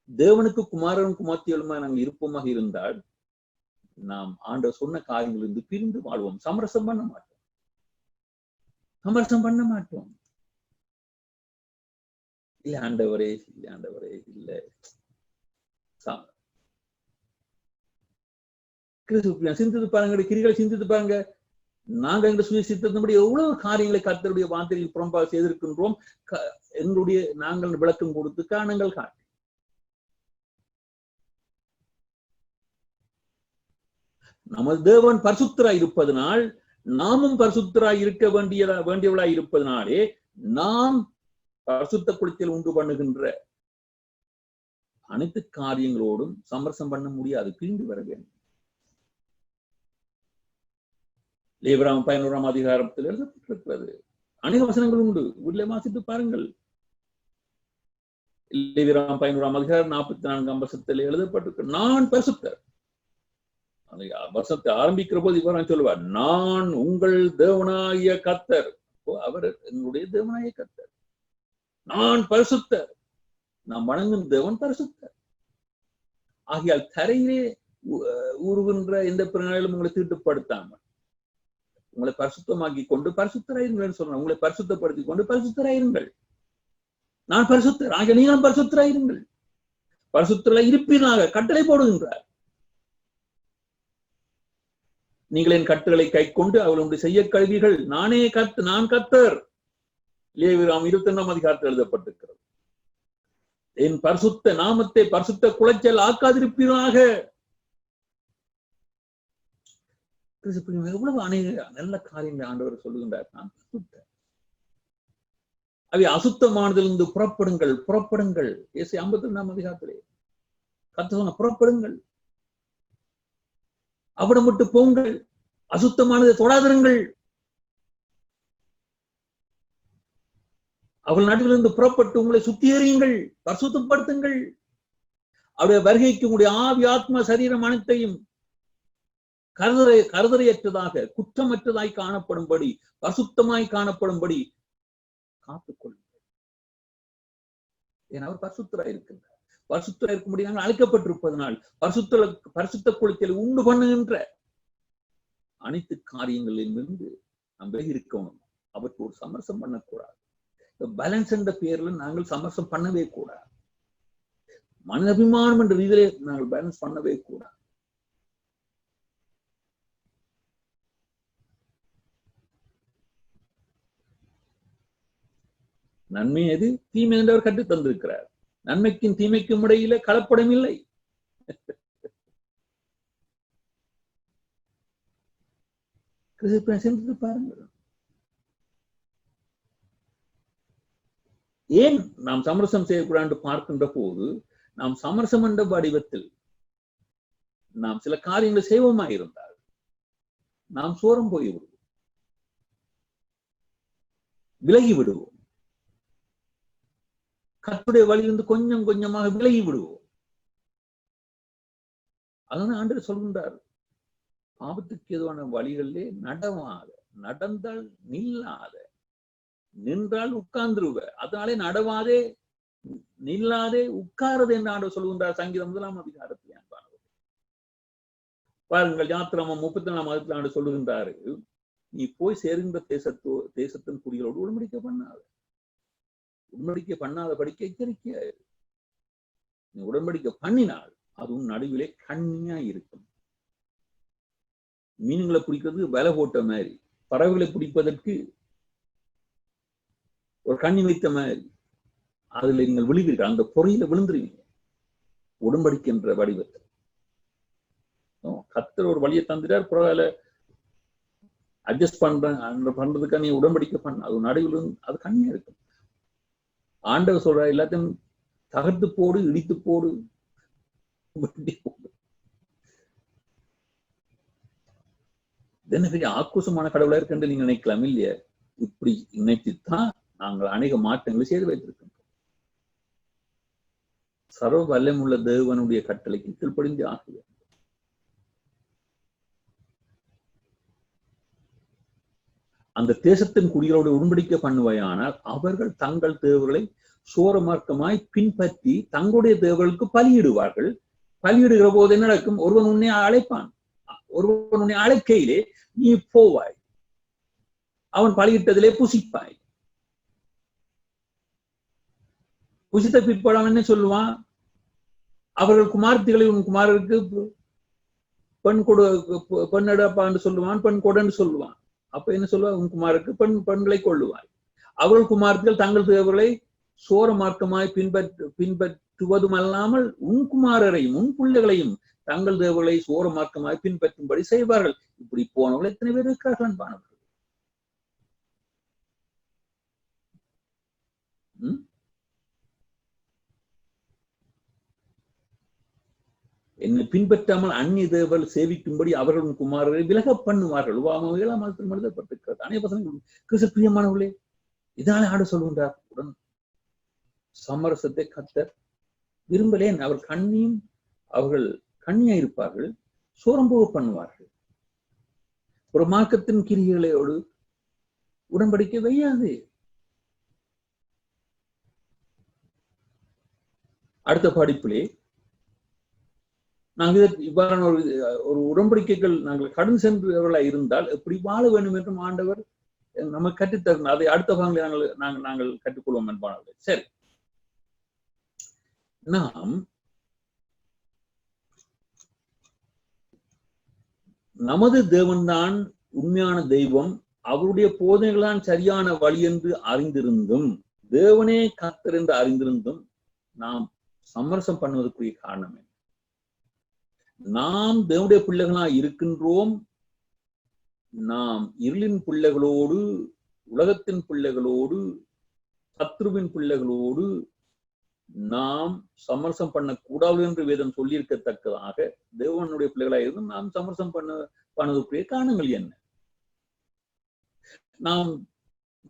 தேவனுக்கு குமாரன் குமார்த்தியுமா நாங்கள் இருப்போமாக இருந்தால் நாம் ஆண்டவர் சொன்ன காரியங்களிலிருந்து பிரிந்து வாழ்வோம். சமரசம் பண்ண மாட்டோம், சமரசம் பண்ண மாட்டோம். இல்ல ஆண்டவரே, இல்ல ஆண்டவரே, இல்ல சிந்தித்து பாருங்க, கிரிகளை சிந்தித்து பாருங்க. நாங்கள் எங்க சுயசித்தபடி எவ்வளவு காரியங்களை கர்த்தருடைய வார்த்தையில் புறம்பாக செய்திருக்கின்றோம். எங்களுடைய நாங்கள் விளக்கம் கொடுத்து காரணங்கள் காட்டி, நமது தேவன் பரிசுத்தராய் இருப்பதனால் நாமும் பரிசுத்தராய் இருக்க வேண்டியவளாய் இருப்பதனாலே நாம் பரிசுத்த குளத்தில் உண்டு பண்ணுகின்ற அனைத்து காரியங்களோடும் சமரசம் பண்ண முடியாது, பிரிந்து வர வேண்டும். லேவியராகமம் 11ஆம் அதிகாரத்தில் எழுதப்பட்டிருக்கிறது. அநேக வசனங்கள் உண்டு, வீட்டிலே வாசித்து பாருங்கள். லேவியராகமம் 11ஆம் அதிகாரம் 44ஆம் வசனத்தில் எழுதப்பட்டிருக்க, நான் பரிசுத்தர். அந்த வசனத்தை ஆரம்பிக்கிற போது இவர் சொல்லுவார், நான் உங்கள் தேவனாகிய கர்த்தர். அவர் எங்களுடைய தேவனாகிய கர்த்தர், நான் பரிசுத்தர். நாம் வணங்கும் தேவன் பரிசுத்தர். ஆகையால் தரையிலே ஊறுகின்ற எந்த பிறனாலும் உங்களை தீட்டுப்படுத்தாமல் உங்களை பரிசுத்தமாக்கி கொண்டு பரிசுத்தராயிருங்கள் சொல்றேன். உங்களை பரிசுத்தப்படுத்திக் கொண்டு பரிசுத்தராயிருங்கள். நான் பரிசுத்தர் ஆகிய நீங்களும் பரிசுத்தராயிருங்கள். பரிசுத்தராய் இருப்பீர்களாக கட்டளை போடுகின்றார். நீங்கள் என் கட்டுகளை கை கொண்டு அவளுடைய செய்ய கல்விகள் நான் கத்தர். லேவியராம் 21ஆம் அதிகாரத்தில் எழுதப்பட்டிருக்கிறது. என் பரிசுத்த நாமத்தை பரிசுத்த குலைச்சல் ஆக்காதிருப்பீர்களாக. எவ்வளவு அநேக நல்ல காரியங்களை ஆண்டவர் சொல்லுகின்றார். நான் பரிசுத்தர். அவை அசுத்தமானதிலிருந்து புறப்படுங்கள். ஏசாயா 52ஆம் அதிகாரத்திலே கர்த்தர் சொன்ன புறப்படுங்கள், அவிடம் விட்டு போங்கள், அசுத்தமானதை தொடாதிருங்கள். அவள் நடுவிலிருந்து புறப்பட்டு உங்களை சுத்திகரியுங்கள், பரிசுத்தப்படுத்துங்கள். அவருடைய வருகைக்கு உங்களுடைய ஆவி ஆத்மா சரீரம் அனைத்தையும் கருதறையற்றதாக குற்றமற்றதாய் காணப்படும்படி பரிசுத்தமாய் காணப்படும்படி காத்துக்கொள்ளுங்கள். ஏன் அவர் பரிசுத்தராய் இருக்கின்றார். பரிசுத்தராய் இருக்கும்படி நாங்கள் அழைக்கப்பட்டிருப்பதனால் பரிசுத்த குளித்தலை உண்டு பண்ணுகின்ற அனைத்து காரியங்களிலிருந்து நாம் விலகி இருக்கணும். அவருக்கு ஒரு சமரசம் பண்ணக்கூடாது. பேலன்ஸ் என்ற பெயர்ல நாங்கள் சமரசம் பண்ணவே கூடாது. மனிதாபிமானம் என்ற ரீதியிலே நாங்கள் பேலன்ஸ் பண்ணவே கூடாது. நன்மை எது தீமை என்று அவர் கற்றுத் தந்திருக்கிறார். நன்மைக்கும் தீமைக்கும் இடையில கலப்படம் இல்லை. சிந்தித்து பாருங்கள். ஏன் நாம் சமரசம் செய்யக்கூடாது பார்க்கின்ற போது நாம் சமரசம் என்ற வடிவத்தில் நாம் சில காரியங்களை செய்வோமாயிருந்தால் நாம் சோரம் போய்விடுவோம், விலகி விடுவோம். கர்த்தருடைய வழியிலிருந்து கொஞ்சம் கொஞ்சமாக விலகி விடுவோம். அதான் ஆண்டவர் சொல்கின்றார், பாவத்துக்கு எதுவான வழிகளிலே நடந்தால் நில்லாத, நின்றால் உட்கார்ந்துருவ. அதனாலே நடவாதே நில்லாதே உட்காரது என்று ஆண்டவர் சொல்கின்றார். சங்கீதம் 1ஆம் அதிகாரத்தில் அன்பானவர் பாருங்கள். யாத்திராமம் 34ஆம் அதிகாரத்தில் ஆண்டவர் சொல்லுகின்றாரு, நீ போய் சேர்கின்ற தேசத்தின் குடிகளோடு உடன்படிக்கை பண்ணாத. உடன்படிக்கை பண்ணாத படிக்க எச்சரிக்கையா. நீ உடன்படிக்கை பண்ணினால் அது உன் நடுவிலே கண்ணியா இருக்கும். மீன்களை பிடிக்கிறதுக்கு விலை போட்ட மாதிரி, பறவைகளை பிடிப்பதற்கு ஒரு கண்ணி வைத்த மாதிரி அதுல நீங்கள் விழுவீர்கள். அந்த பொறையில விழுந்துருவீங்க. உடன்படிக்கின்ற வடிவத்தில் கர்த்தர் ஒரு வழியை தந்துட்டார். பரவாயில்ல, அட்ஜஸ்ட் பண்றதுக்காக நீ உடன்படிக்கை பண்ண, அது நடுவில் அது கண்ணியா இருக்கும். ஆண்டவர் சொல்ற எல்லாத்தையும் தகர்த்து போடு, இடித்து போடு, என்ன பெரிய ஆக்ரோஷமான கடவுளா இருக்கு நீங்க நினைக்கலாம் இல்லையா? இப்படி நினைத்துத்தான் நாங்கள் அநேக மாற்றங்களை செய்து வைத்திருக்கின்றோம். சர்வ வல்லமுள்ள தேவனுடைய கட்டளைக்கு கீழ்ப்படிந்து ஆகிய அந்த தேசத்தின் குடிகளோடு உடன்படிக்கை பண்ணுவாயானால் அவர்கள் தங்கள் தேவர்களை சோரமார்க்கமாய் பின்பற்றி தங்களுடைய தேவர்களுக்கு பலியிடுவார்கள். பலியிடுகிற போது என்ன நடக்கும்? ஒருவன் உன்னை அழைப்பான். ஒருவன் உன்னை அழைக்கையிலே நீ போவாய், அவன் பலியிட்டதிலே புசிப்பாய். புசித்த பிற்பாடு அவன் என்ன சொல்லுவான்? அவர்கள் குமார்த்திகளை உன் குமாரருக்கு பெண் எடுப்பான்னு சொல்லுவான், பெண் கொடன்னு சொல்லுவான். அப்ப என்ன சொல்லுவா? உன் குமாருக்கு பெண்களை கொள்ளுவாய். அவர்கள் குமார்த்திகள் தங்கள் தேவர்களை சோர மார்க்கமாய் பின்பற்றுவதும் அல்லாமல் உன் குமாரரையும் உன் பிள்ளைகளையும் தங்கள் தேவர்களை சோர மார்க்கமாய் பின்பற்றும்படி செய்வார்கள். இப்படி போனவர்கள் எத்தனை பேர் இருக்கிறார்கள் அன்பானவர்கள்? என்னை பின்பற்றாமல் அந்நிய தேவர்கள் சேவிக்கும்படி அவர்கள் குமாரரை விலக பண்ணுவார்கள். 7ஆம் மதத்தில் எழுதப்பட்டிருக்கிறது. அநேக வசனங்கள் கிறிஸ்து பிரியமானவர்களே, இதனாலே ஆண்டு சொல்கின்றார், உடன் சமரசத்தை கர்த்தர் விரும்பலேன். அவர்கள் கண்ணியா இருப்பார்கள், சோரம்போக பண்ணுவார்கள். ஒரு மார்க்கத்தின் கிரியைகளோடு உடன்படிக்கை வையாது. அடுத்த படிப்பிலே நாங்கள் இவ்வாறான ஒரு உடன்படிக்கைகள் நாங்கள் கடன் சென்றவர்களாக இருந்தால் எப்படி வாழ வேண்டும் என்றும் ஆண்டவர் நமக்கு கற்றுத்தரணும். அதை அடுத்த பாகங்களை நாங்கள் கற்றுக்கொள்வோம் என்பார்கள். சரி, நாம் நமது தேவன்தான் உண்மையான தெய்வம், அவருடைய போதனைகள் தான் சரியான வழி என்று அறிந்திருந்தும், தேவனே கர்த்தர் என்று அறிந்திருந்தும் நாம் சமரசம் பண்ணுவதற்குரிய காரணம் என்ன? நாம் தேவனுடைய பிள்ளைகளாய் இருக்கின்றோம். நாம் இருளின் பிள்ளைகளோடு, உலகத்தின் பிள்ளைகளோடு, சத்ருவின் பிள்ளைகளோடு நாம் சமரசம் பண்ணக்கூடாது என்று வேதம் சொல்லியிருக்கத்தக்கதாக தேவனுடைய பிள்ளைகளாக இருந்தும் நாம் சமரசம் பண்ணதுக்குரிய காரணங்கள் என்ன? நாம்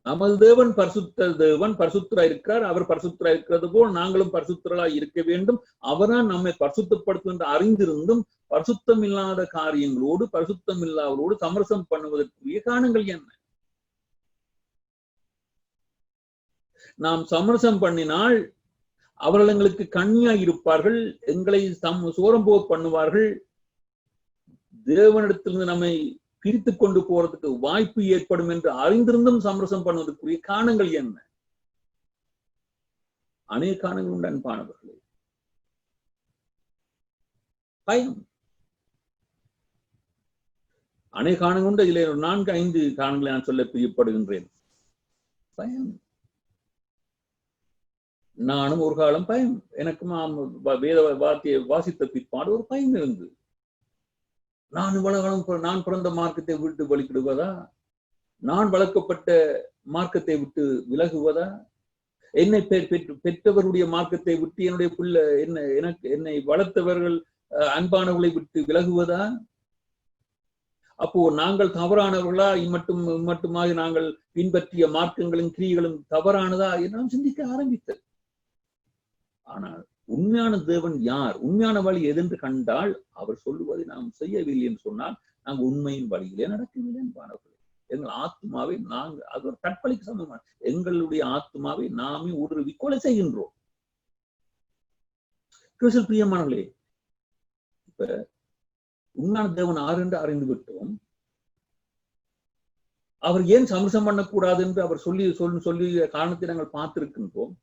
நமது தேவன் பரிசுத்த தேவன், பரிசுத்தராய் இருக்கிறார். அவர் பரிசுத்தராய் இருக்கிறது போல் நாங்களும் பரிசுத்தராய் இருக்க வேண்டும். அவரால் நம்மை பரிசுத்தப்படுத்தும் என்று அறிந்திருந்தும் பரிசுத்தம் இல்லாத காரியங்களோடு, பரிசுத்தம் இல்லாதவரோடு சமரசம் பண்ணுவதற்குரிய காரணங்கள் என்ன? நாம் சமரசம் பண்ணினால் அவர்கள் எங்களுக்கு கண்ணியாய் இருப்பார்கள், எங்களை சோரம் போக பண்ணுவார்கள், தேவனிடத்திலிருந்து நம்மை பிரித்து கொண்டு போறதுக்கு வாய்ப்பு ஏற்படும் என்று அறிந்திருந்தும் சமரசம் பண்ணுவதற்குரிய காரணங்கள் என்ன? அநேக காரணங்கள் உண்டு அன்பானவர்களே. பயம். அநேக காரணங்கள் உண்டு. இதில் 4-5 காரணங்களை நான் சொல்ல பிரியப்படுகின்றேன். பயம். நானும் ஒரு காலம் பயம், எனக்கும் வேத வார்த்தையை வாசித்த பிற்பாடு ஒரு பயம் இருந்து, நான் நான் பிறந்த மார்க்கத்தை விட்டு வழிகிடுவதா? நான் வளர்க்கப்பட்ட மார்க்கத்தை விட்டு விலகுவதா? என்னை பெற்றவருடைய மார்க்கத்தை விட்டு என்னுடைய பிள்ளை என்னை வளர்த்தவர்கள் அன்பானவர்களை விட்டு விலகுவதா? அப்போ நாங்கள் தவறானவர்களா? மட்டுமாக நாங்கள் பின்பற்றிய மார்க்கங்களும் கிரியைகளும் தவறானதா என்று சிந்திக்க ஆரம்பித்தது. ஆனால் உண்மையான தேவன் யார், உண்மையான வழி எதென்று கண்டால் அவர் சொல்லுவதை நாம் செய்யவில்லை என்று சொன்னால் நாங்கள் உண்மையின் வழியிலே நடக்கவில்லை என்பார்கள். எங்கள் ஆத்மாவை நாங்கள் அது ஒரு கற்பழிக்கு சமமான எங்களுடைய ஆத்மாவை நாமே ஊடுருவி கொலை செய்கின்றோம். கிறிஸ்துவில் பிரியமானவர்களே, இப்ப உண்மையான தேவன் ஆறு என்று அறிந்து விட்டோம். அவர் ஏன் சமரசம் பண்ணக்கூடாது என்று அவர் சொல்லிய காரணத்தை நாங்கள் பார்த்திருக்கின்றோம்.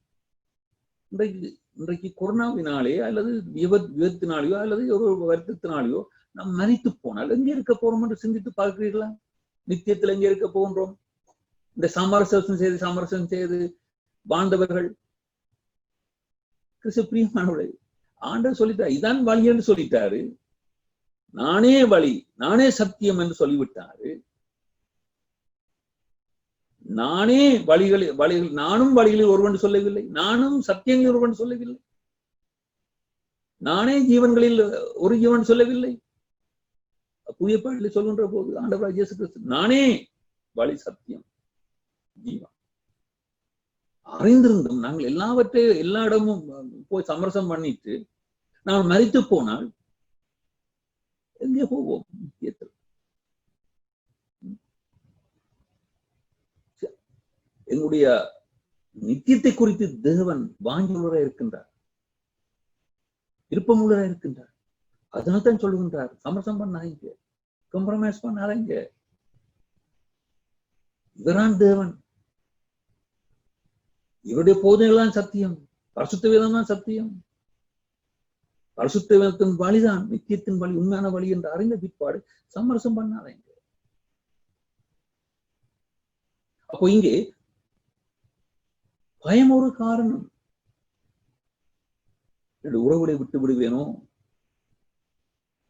இன்றைக்கு கொரோனாவினாலே அல்லது விபத்தினாலேயோ அல்லது ஒரு வருத்தத்தினாலேயோ நாம் மரித்து போனால் எங்கே இருக்க போறோம் என்று சிந்தித்து பார்க்கிறீர்களா? நித்தியத்தில் எங்கே இருக்க போகின்றோம்? இந்த சமரசம் செய்து வாழ்ந்தவர்கள் கிறிஸ்து பிரியமானவர்களே, ஆண்டவர் சொல்லிட்டார், இதான் வழி என்று சொல்லிட்டாரு. நானே வழி, நானே சத்தியம் என்று சொல்லிவிட்டாரு. நானே வழிகள் நானும் வழிகளில் ஒருவன் சொல்லவில்லை, நானும் சத்தியங்களில் ஒருவன் சொல்லவில்லை, நானே ஜீவன்களில் ஒரு ஜீவன் சொல்லவில்லை. புதிய பாடலில் சொல்கின்ற போது ஆண்டவராகிய இயேசு கிறிஸ்து நானே வழி, சத்தியம், ஜீவன் அறிந்திருந்தும் நாங்கள் எல்லாவற்றையும் எல்லா இடமும் போய் சமரசம் பண்ணிட்டு நாங்கள் மரித்து போனால் எங்கே போவோம்? எங்களுடைய நித்தியத்தை குறித்து தேவன் வாங்கியுள்ளவராக இருக்கின்றார், விருப்பமுள்ளவராக இருக்கின்றார். அதனால தான் சொல்லுகின்றார், சமரசம் பண்ணாதீங்க, காம்ப்ரமைஸ் பண்ணாதீங்க. இவரான் தேவன், இவருடைய போதனைகள் தான் சத்தியம், பரிசுத்த வேதம் தான் சத்தியம், பரிசுத்த வேதத்தின் வழிதான் நித்தியத்தின் வழி, உண்மையான வழி என்று அறிந்த பிற்பாடு சமரசம் பண்ணாதீங்க. அப்போ இங்கே பயம் ஒரு காரணம். உறவுகளை விட்டு விடுவேனோ,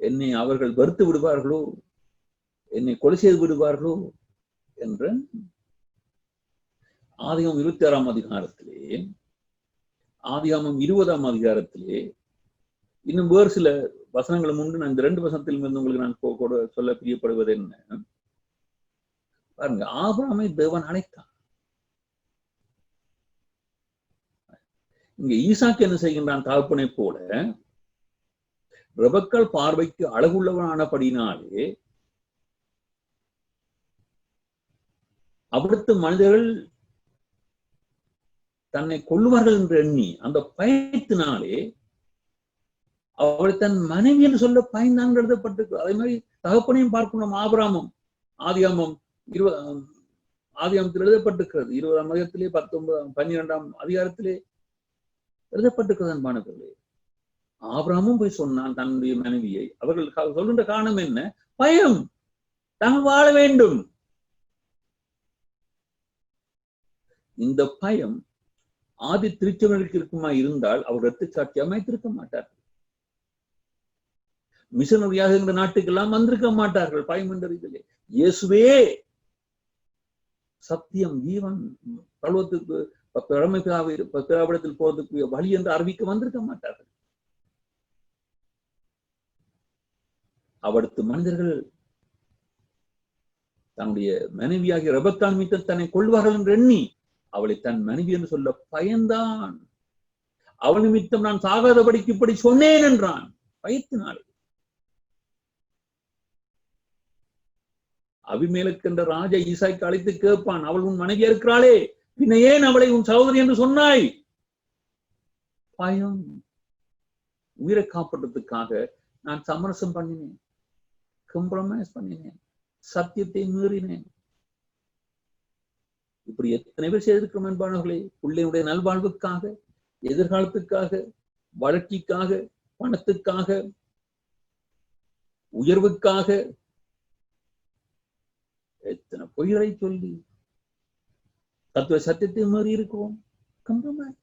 என்னை அவர்கள் வெறுத்து விடுவார்களோ, என்னை கொலை செய்து விடுவார்களோ என்ற ஆதிகாமம் 26ஆம் அதிகாரத்திலே, ஆதிகாமம் 20ஆம் அதிகாரத்திலே இன்னும் வேறு சில வசனங்களும் உண்டு. நான் இந்த 2 வசனத்திலும் இருந்து உங்களுக்கு நான் சொல்ல பிரியப்படுவது என்ன பாருங்க. ஆபிரகாமை தேவன் அழைத்தான். இங்க ஈசாக்கு என்ன செய்கின்றான்? தகப்பனை போல ரெபெக்காள் பார்வைக்கு அழகுள்ளவனானபடினாலே அவிடுத்த மனிதர்கள் தன்னை கொல்லுவார்கள் என்று எண்ணி அந்த பயத்தினாலே அவளை தன் மனைவி என்று சொல்ல பயந்தான் எழுதப்பட்டிருக்கு. அதே மாதிரி தகப்பனையும் பார்க்கணும். ஆபிரகாமும் ஆதியாமம் 20 எழுதப்பட்டிருக்கிறது. 20ஆம் அதிகாரத்திலே 12ஆம் அதிகாரத்திலே எழுதப்பட்டிருக்கிறது. அன்பானவர்களே, ஆபிரகாமும் போய் சொன்னான் தன்னுடைய மனைவியை. அவர்கள் சொல்கின்ற காரணம் என்ன? பயம். தான் வாழ வேண்டும். இந்த பயம் ஆதி திருச்சபைகளுக்கு இருக்குமா இருந்தால் அவர் இரத்த சாட்சி அமைத்திருக்க மாட்டார்கள். மிஷனரியாக இந்த நாட்டுக்கெல்லாம் வந்திருக்க மாட்டார்கள். பயம் என்ற இதிலே இயேசுவே சத்தியம், ஜீவன், பரலோகத்துக்கு பிதாவிடத்தில் போறதுக்கு வழி என்று அறிவிக்க வந்திருக்க மாட்டார்கள். அவடுத்து மனிதர்கள் தன்னுடைய மனைவியாகிய ரெபெக்காள் மீது தன்னை கொள்வார்கள் என்று எண்ணி அவளை தன் மனைவி என்று சொல்ல பயந்தான். அவள் நிமித்தம் நான் சாகாதபடிக்கு இப்படி சொன்னேன் என்றான். பயத்தினாலே. அபிமெலேக்கு என்ற ராஜா ஈசாய்க்கு அழைத்து கேட்பான், அவள் உன் மனைவியா இருக்கிறாளே, பின்ன ஏன் அவளை உன் சகோதரி என்று சொன்னாய்? பயம். உயிரை காப்பாற்றத்துக்காக நான் சமரசம் பண்ணினேன், கம்ப்ரமைஸ் பண்ணினேன், சத்தியத்தை மீறினேன். இப்படி எத்தனை பேர் செய்திருக்கிறோம் என்பார்களே. பிள்ளையுடைய நல்வாழ்வுக்காக, எதிர்காலத்துக்காக, வளர்ச்சிக்காக, பணத்துக்காக, உயர்வுக்காக எத்தனை பொய்களை சொல்லி தத்துவ சத்தியத்தை மீறி இருக்கிறோம். கம்ப்ரமைஸ்.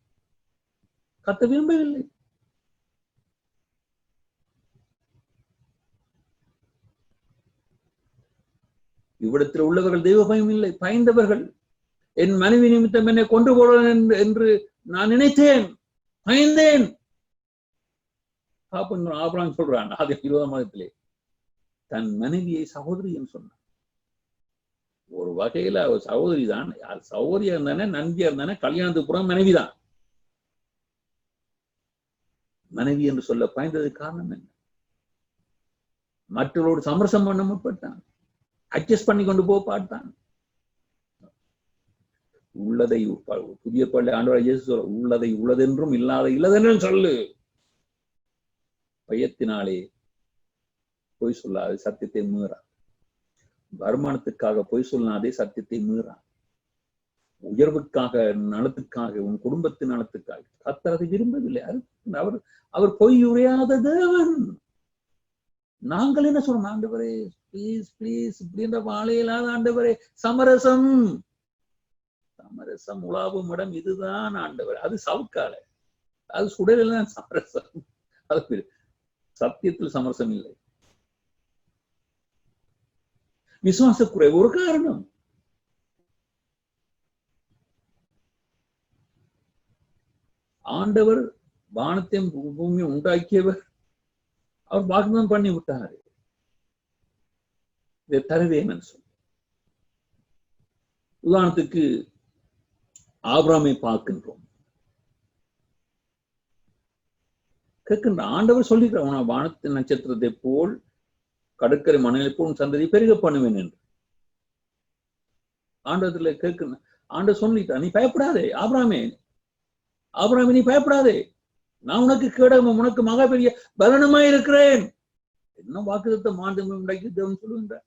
கத்த விரும்பவில்லை. இவ்விடத்தில் உள்ளவர்கள் தெய்வ பயம் இல்லை, பயந்தவர்கள். என் மனைவி நிமித்தம் என்னை கொண்டு போடுவேன் என்று நான் நினைத்தேன், பயந்தேன். ஆபிரகாம் சொல்றான் ஆதி 20ஆம் அதிகாரத்திலே தன் மனைவியை சகோதரி என்று சொன்னான். ஒரு வகையில அவர் சகோதரி தான். சகோதரியா இருந்தானே, நன்பியா இருந்தானே, கல்யாணத்துக்கு புறம் மனைவிதான். மனைவி என்று சொல்ல பயந்ததுக்கு காரணம் என்ன? மற்றவரோடு சமரசம் பண்ண முற்பட்டான், அட்ஜஸ்ட் பண்ணி கொண்டு போக பார்த்தான். உள்ளதை புதிய பள்ளி ஆண்டவர் இயேசு சொல்ற, உள்ளதை உள்ளதென்றும் இல்லாத இல்லதென்றும் சொல்லு. பயத்தினாலே பொய் சொல்லாது, சத்தியத்தை மீறா. வருமானத்துக்காக பொய் சொல்லாதே, சத்தியத்தை மீறா. உயர்வுக்காக, நலத்துக்காக, உன் குடும்பத்தின் நலத்துக்காக கர்த்தர் அதை விரும்பவில்லை. அவர் அவர் பொய் உரையாத தேவன். நாங்கள் என்ன சொல்றோம்? ஆண்டவரே பிளீஸ் பிளீஸ் இப்படின்ற வாழையில்லாத ஆண்டவரே, சமரசம் சமரசம் உலாவும் இடம் இதுதான் ஆண்டவர். அது சவுக்கால, அது சுடலாம் சமரசம். அது சத்தியத்தில் சமரசம் இல்லை. விசுவாச குறைவு ஒரு காரணம். ஆண்டவர் வானத்தையும் பூமியை உண்டாக்கியவர். அவர் வாக்குதம் பண்ணி விட்டாரு, இதை தருவேன் சொல்லி. உதாரணத்துக்கு ஆபிரகாமை பார்க்கின்றோம். கேட்கின்ற ஆண்டவர் சொல்லிக்கிறார், வானத்தின் நட்சத்திரத்தை போல் கடற்கரை மணலை போல் சந்ததி பெருக பண்ணுவேன் என்று. ஆண்டவத்துல கேட்க ஆண்டவர் சொல்லிட்டார், நீ பயப்படாதே ஆபிரகாமே, ஆபிரகாமே நீ பயப்படாதே, நான் உனக்கு கேடகம், உனக்கு மகா பெரிய பலனமாய் இருக்கிறேன். என்ன வாக்குத்தத்தை மாண்டம் உண்டாக்கி தேவன் சொல்லுகின்றார்.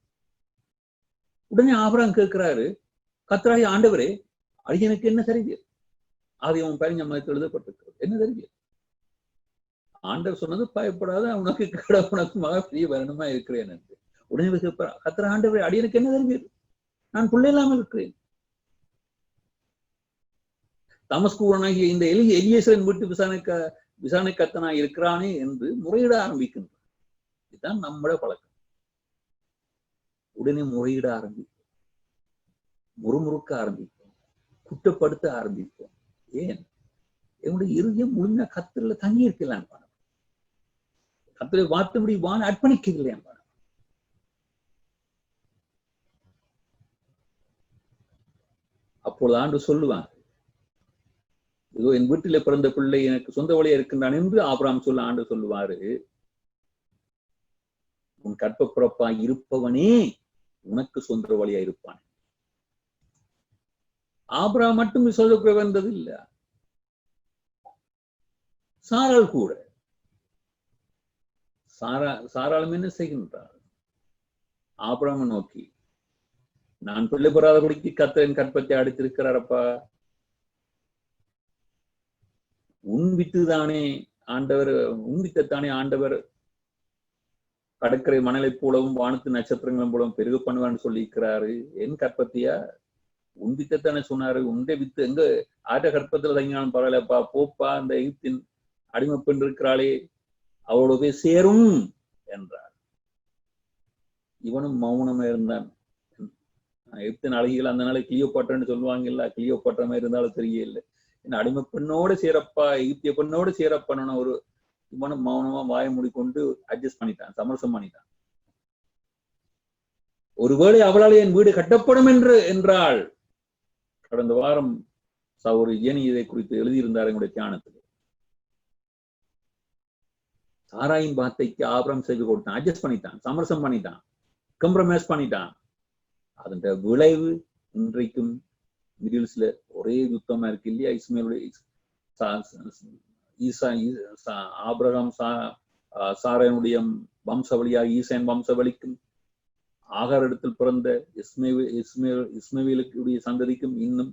உடனே ஆபிரகாம் கேட்கிறாரு, கர்த்தராகிய ஆண்டவரே, அடியனுக்கு என்ன தெரிவியது? ஆதியாகமம் 15ஆம் அதிகாரத்தில் எழுதப்பட்டிருக்கிறது. என்ன தெரிவியது? ஆண்டவர் சொன்னது, பயப்படாத, உனக்கு கேடகம், உனக்கு மகா பெரிய பலனமா இருக்கிறேன் என்று. உடனே கர்த்தர், ஆண்டவரே, அடியனுக்கு என்ன தெரிவியது? நான் பிள்ளை இல்லாமல் இருக்கிறேன். தமஸ்கூரனாகிய இந்த எலியேசரின் வீட்டு விசாரணை கர்த்தனாய் இருக்கிறானே என்று முறையிட ஆரம்பிக்கின்றார். இதுதான் நம்மளோட பழக்கம். உடனே முறையிட ஆரம்பிப்போம், முறுமுறுக்க ஆரம்பிப்போம், குற்றப்படுத்த ஆரம்பிப்போம். ஏன்? என்னுடைய இருதயம் முழுமையா கர்த்தர்ல தங்கி இருக்கலாம், கர்த்தரை வார்த்தைப்படி வாழ அர்ப்பணிக்கவில்லை. அப்பொழுது ஆண்டு சொல்லுவாங்க, இதோ என் வீட்டில பிறந்த பிள்ளை எனக்கு சொந்த வழியா இருக்கின்றான் என்று ஆபிரகாம் சொல்ல ஆண்டு சொல்லுவாரு, உன் கற்பப்பிறப்பாய் இருப்பவனே உனக்கு சொந்த வழியா இருப்பான். ஆபிரகாம் மட்டும் சொல்ல வந்தது இல்ல, சாராள் கூட. சாராளும் என்ன செய்கின்றார்? ஆபிரகாமை நோக்கி, நான் பிள்ளை பெறாதபடிக்கு கர்த்தரின் கற்பத்தை அடித்திருக்கிறாரப்பா, உன் வித்துதானே ஆண்டவர், உன் வித்தத்தானே ஆண்டவர் கடற்கரை மணலை போலவும் வானத்து நட்சத்திரங்களும் போலவும் பெருக பண்ணுவான்னு சொல்லி இருக்கிறாரு. என் கற்பத்தியா? உன் வித்தத்தானே சொன்னாரு. உன்னுடைய வித்து எங்க ஆட்ட கற்பத்துல தங்கினாலும் பரவாயில்லப்பா, போப்பா, அந்த எகிப்தின் அடிமை பெண் இருக்கிறாளே அவளோட போய் சேரும் என்றார். இவனும் மௌனமா இருந்தான். எகிப்தின் அழகிகள் அந்த நாளை கிளியோபாட்ரான்னு சொல்லுவாங்கல்ல, கிளியோபாட்ரா இருந்தாலும் தெரியல. என்ன அடிமை பெண்ணோட சேரப்பா, எகிப்திய பெண்ணோட சேரப்பான்னு ஒரு இவனும் மௌனமா வாய மூடிக்கொண்டு அட்ஜஸ்ட் பண்ணிட்டான், சமரசம் பண்ணிட்டான். ஒருவேளை அவளால் என் வீடு கட்டப்படும் என்றால், கடந்த வாரம் சகோதரி ஜெனி இதை குறித்து எழுதியிருந்தார் எங்களுடைய தியானத்தில். சாராயின் வார்த்தைக்கு ஆபிரகாம் செய்து கொடுத்தான், அட்ஜஸ்ட் பண்ணிட்டான், சமரசம் பண்ணிட்டான், கம்ப்ரமைஸ் பண்ணிட்டான். அதன் விளைவு இன்றைக்கும் மிடில்ஸ்ல ஒரே யுத்தமா இருக்கு இல்லையா? ஆபிரகாம் சாராயனுடைய வம்சவழியாக ஈசான் வம்சவழிக்கும், ஆகார் இடத்தில் பிறந்த இஸ்மவேலுடைய சந்ததிக்கும் இன்னும்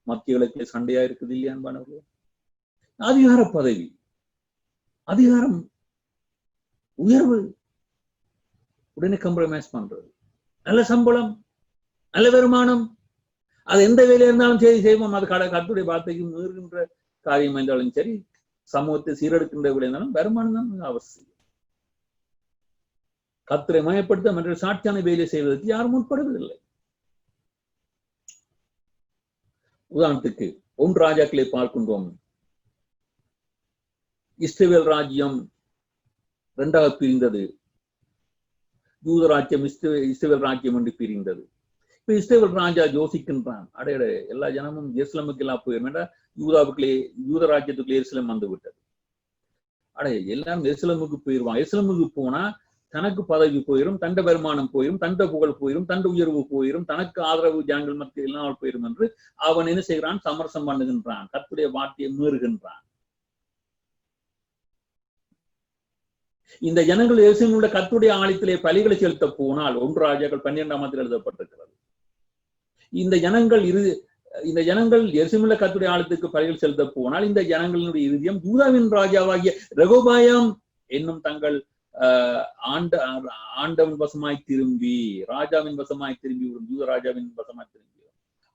மத்திய கிழக்கிலே சண்டையா இருக்குது இல்லையா அன்பானவர்களே? அதிகார பதவி, அதிகாரம், உயர்வு, உடனே கம்ப்ரமைஸ் பண்றது. நல்ல சம்பளம், நல்ல வருமானம், அது எந்த வேலையா இருந்தாலும் சரி செய்வோம். அது கர்த்தருடைய வார்த்தைக்கு மீறுகின்ற காரியம் என்றாலும் சரி, சமூகத்தை சீரெடுக்கின்ற வேலை இருந்தாலும் வருமானம் தான் அவசியம். கர்த்தரை மயப்படுத்த மற்ற சாட்சியான வேலை செய்வதற்கு யாரும் முற்படுவதில்லை. உதாரணத்துக்கு 1 ராஜாக்களை பார்க்கின்றோம். இஸ்ரவேல் ராஜ்யம் 2ஆக பிரிந்தது. யூத ராஜ்யம் இஸ்ரவேல் ராஜ்யம் என்று பிரிந்தது. இப்ப இஸ்ரவேல் ராஜா யோசிக்கின்றான், அடையட எல்லா ஜனமும் எருசலேமுக்கு எல்லாம் போயிடும், யூத ராஜ்யத்துக்குள்ளே எருசலேம் வந்து விட்டது. எல்லாரும் எருசலேமுக்கு போயிடுவான். எருசலேமுக்கு போனா தனக்கு பதவி போயிடும், தண்ட வருமானம் போயிடும், தண்ட புகழ் போயிடும், தண்ட உயர்வு போயிடும், தனக்கு ஆதரவு ஜனங்கள் மத்தியில் எல்லாம் போயிடும் என்று அவன் என்ன செய்கிறான்? சமரசம் பண்ணுகின்றான், கர்த்தருடைய வார்த்தையை மீறுகின்றான். இந்த ஜனங்கள் எருசலேமுள்ள கர்த்தருடைய ஆலயத்திலே பலிகளை செலுத்த போனால் 1 ராஜாக்கள் 12ஆம் எழுதப்பட்டிருக்கிறது. இந்த ஜனங்கள் எருசலேமுள்ள கர்த்தருடைய ஆலயத்துக்கு பலிகள் செலுத்த போனால் இந்த ஜனங்களினுடைய இருதயம் யூதாவின் ராஜாவாகிய ரெகொபெயாம் என்னும் தங்கள் ஆண்டவன் வசமாய் திரும்பி, ராஜாவின் வசமாய் திரும்பி விடும், யூத ராஜாவின் வசமாய் திரும்பி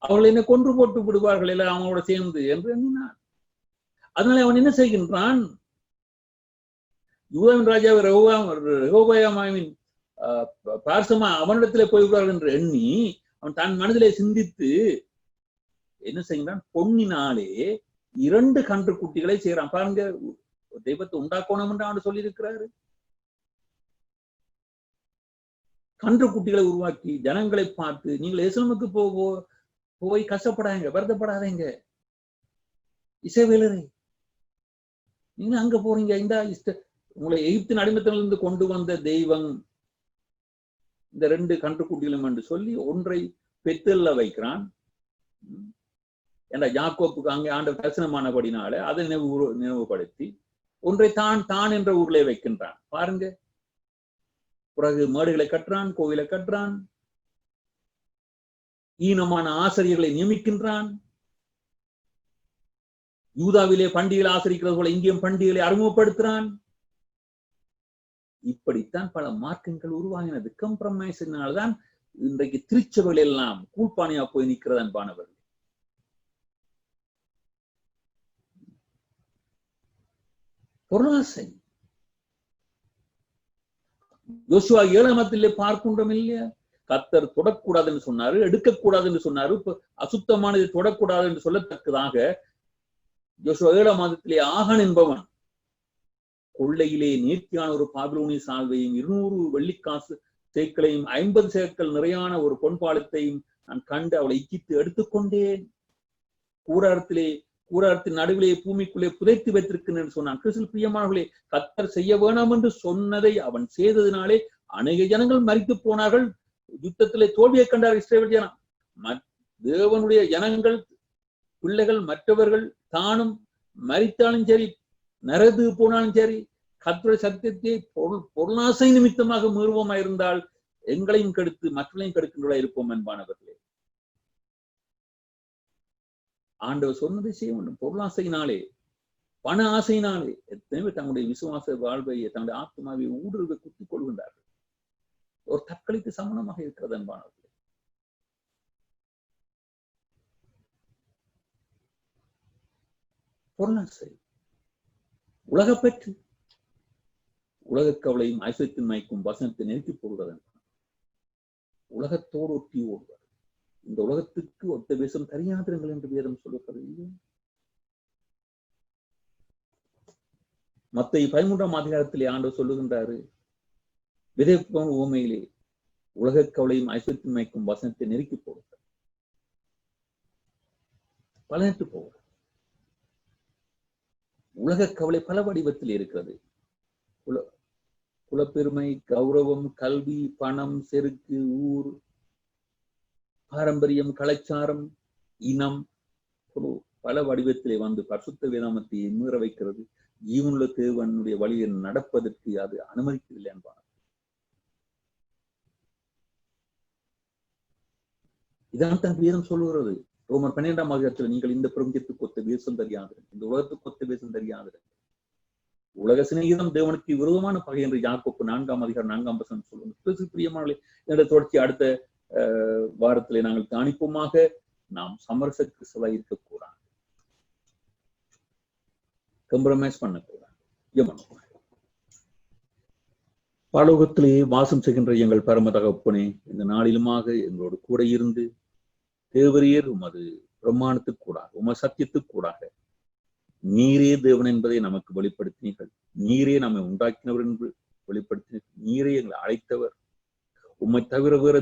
அவர்கள் என்ன கொன்று போட்டு விடுவார்கள் எல்லாம் அவனோட சேர்ந்து என்று எண்ணினான். அதனால அவன் என்ன செய்கின்றான்? யூதாவின் ராஜாவை ரெகொபெயாமின் பார்சமா அவனிடத்திலே போய்விடுவார்கள் என்று எண்ணி அவன் தன் மனதிலே சிந்தித்து என்ன செய்கிறான்? பொன்னினாலே 2 கன்று குட்டிகளை செய்யறான். பாருங்க, தெய்வத்தை உண்டாக்கணும் என்று அவன் சொல்லி இருக்கிறாரு. கன்று குட்டிகளை உருவாக்கி ஜனங்களை பார்த்து, நீங்கள் எருசலேமுக்கு போய் கஷ்டப்படாதீங்க, வருத்தப்படாதீங்க, இஸ்ரவேலரே நீங்க அங்க போறீங்க, இந்த உங்களை எகிப்தின் அடிமைத்தனத்திலிருந்து கொண்டு வந்த தெய்வம் இந்த 2 கன்று குட்டிகளும் என்று சொல்லி ஒன்றை பெத்தேல்ல வைக்கிறான். ஏன்னா யாக்கோப்புக்கு அங்கே ஆண்டவர் தரிசனமானபடினால அதை நினைவுபடுத்தி ஒன்றை தான் என்ற ஊர்ல வைக்கின்றான். பாருங்க, பிறகு மேடுகளை கட்டுறான், கோவிலை கட்டுறான், ஈனமான ஆசிரியர்களை நியமிக்கின்றான். யூதாவிலே பண்டிகைகளை ஆசிரிக்கிறது போல இங்கேயும் பண்டிகைகளை அறிமுகப்படுத்துறான். இப்படித்தான் பல மார்க்கங்கள் உருவாகினது. கம்ப்ரமைஸினால்தான் இன்றைக்கு திருச்சபைகள் எல்லாம் கூழ்பானையா போய் நிற்கிறது அன்பானவர்கள். பொருளாசை. யோசுவா 7 பார்க்கின்றோம் இல்லையா? கர்த்தர் தொடக்கூடாதுன்னு சொன்னாரு, எடுக்கக்கூடாது என்று சொன்னாரு. அசுத்தமானதை தொடக்கூடாது என்று சொல்லத்தக்கதாக யோசுவா 7 ஆகான் என்பவன் கொள்ளையிலே நேர்த்தியான ஒரு பாபிலோனிய சால்வையும் 200 வெள்ளிக்காசு சேக்களையும் 50 சேக்கல் நிறையான ஒரு பொன்பாலத்தையும் நான் கண்டு அவளை இக்கித்து எடுத்துக்கொண்டேன். கூடாரத்தின் நடுவிலே பூமிக்குள்ளே புதைத்து வைத்திருக்கிறேன் சொன்னான். கிறிஸ்துவில் பிரியமானவர்களே, கர்த்தர் செய்ய வேணாம் என்று சொன்னதை அவன் செய்ததினாலே அநேக ஜனங்கள் மரித்து போனார்கள். யுத்தத்திலே தோல்வியை கண்டார் இஸ்ரவேல் ஜனம். தேவனுடைய ஜனங்கள், பிள்ளைகள், மற்றவர்கள் தானும் மரித்தாலும் சரி, நரது போனாலும் சரி, கர்த்தருடைய சத்தியத்தை பொருளாசை நிமித்தமாக மீறுவோமா இருந்தால் எங்களையும் கெடுத்து மற்றவர்களையும் கெடுக்கின்றவர்களா இருப்போம் என்பானவர்களே. ஆண்டவர் சொன்னதை செய்ய வேண்டும். பொருளாசையினாலே, பண ஆசையினாலே எத்தனை பேர் தங்களுடைய விசுவாச வாழ்வை, தங்களுடைய ஆத்மாவை ஊடுருவை குத்திக் கொள்கின்றார்கள். ஒரு தற்கொலைக்கு சமணமாக இருக்கிறது என்பானவர்களே. பொருளாசை, உலகப்பற்று, உலக கவலையும் ஐஸ்வர்யத்தின் மயக்கும் வசனத்தை நெருக்கி போடுவது. உலகத்தோடு ஒட்டி ஓடுவது. இந்த உலகத்துக்கு ஒத்த வேஷம் தெரியாதிருங்கள் என்று வேதம் சொல்லுகிறது. மத்தேயு 13ஆம் அதிகாரத்திலே ஆண்டவர் சொல்லுகின்றாரு, விதைப்பவன் உவமையிலே உலக கவலையும் ஐஸ்வர்யத்தின் மயக்கும் வசனத்தை நெருக்கி போடுவது, பலனற்று போவது. உலக கவலை பல வடிவத்தில் இருக்கிறது. குலப்பெருமை, கௌரவம், கல்வி, பணம், செருக்கு, ஊர், பாரம்பரியம், கலாச்சாரம், இனம், பல வடிவத்திலே வந்து பரிசுத்த வேதாமத்தை மீற வைக்கிறது. ஜீவனுள்ள தேவனுடைய வழியை நடப்பதற்கு அது அனுமதிக்கவில்லை என்பார். இதான் தான் வேதம் சொல்லுகிறது. ரோமர் 12ஆம் அதிகாரத்தில் நீங்கள் இந்த பிரபஞ்சத்துக்கு ஒத்த வேஷம் தெரியாது, இந்த உலகத்துக்கு ஒத்த வேஷம் தெரியாது. உலக சிநேகிதம் தேவனுக்கு விரோதமான பகை என்று யாக்கோப்பு 4ஆம் அதிகாரம் 4ஆம் வசனம் சொல்லுவோம். பிரியமானவர்களே, என்னுடைய தொடர்ச்சி அடுத்த வாரத்திலே நாங்கள் தியானிப்போமாக. நாம் சமரச கிறிஸ்தவராய் இருக்கக்கூடாது, கம்ப்ரமைஸ் பண்ணக்கூடாது. பரலோகத்திலே வாசம் செய்கின்ற எங்கள் பரம தகப்பனே, இந்த நாளிலுமாக எங்களோடு கூட இருந்து தேவரீர் உமது பிரமாணத்துக்கூடாக, உமது சத்தியத்துக்கூடாக நீரே தேவன் என்பதை நமக்கு வெளிப்படுத்தினீர்கள். நீரே நம்மை உண்டாக்கினவர் என்று வெளிப்படுத்தினீர்கள். நீரே எங்களை அழைத்தவர். உம்மை தவிர வேற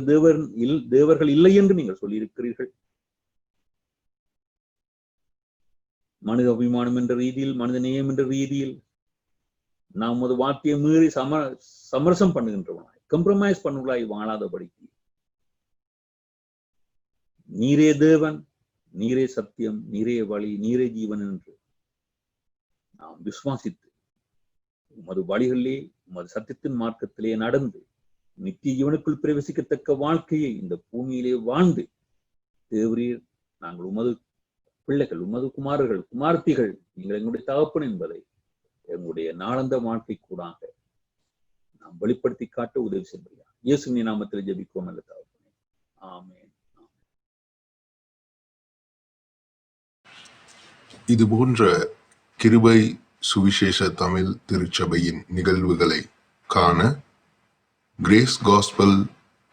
தேவர்கள் இல்லை என்று நீங்கள் சொல்லியிருக்கிறீர்கள். மனித அபிமானம் என்ற ரீதியில், மனித நேயம் என்ற ரீதியில் நாம் உமது வார்த்தையை மீறி சமரசம் பண்ணுகின்றவனாய், கம்ப்ரமைஸ் பண்ணுவதாய் வாழாதபடிக்கு நீரே தேவன், நீரே சத்தியம், நீரே வழி, நீரே ஜீவன் என்று நாம் விசுவாசித்து உமது வழிகளிலே, உமது சத்தியத்தின் மார்க்கத்திலே நடந்து நித்திய ஜீவனுக்குள் பிரவேசிக்கத்தக்க வாழ்க்கையை இந்த பூமியிலே வாழ்ந்து தேவரீர் நாங்கள் உமது பிள்ளைகள், உமது குமாரர்கள், குமார்த்திகள், நீங்கள் எங்களுடைய தகப்பன் என்பதை எங்களுடைய நாளந்த வாழ்க்கை கூடாக நாம் வெளிப்படுத்தி காட்ட உதவி செய்ய இயேசுவின் நாமத்தில் ஜெபிப்போம் நல்ல தகப்பனே. ஆமென். இது போன்ற கிருபை சுவிசேஷ தமிழ் திருச்சபையின் நிகழ்வுகளை காண Grace Gospel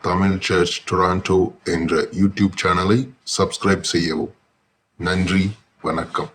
Tamil Church Toronto என்ற யூடியூப் சேனலை சப்ஸ்கிரைப் செய்யவும். நன்றி, வணக்கம்.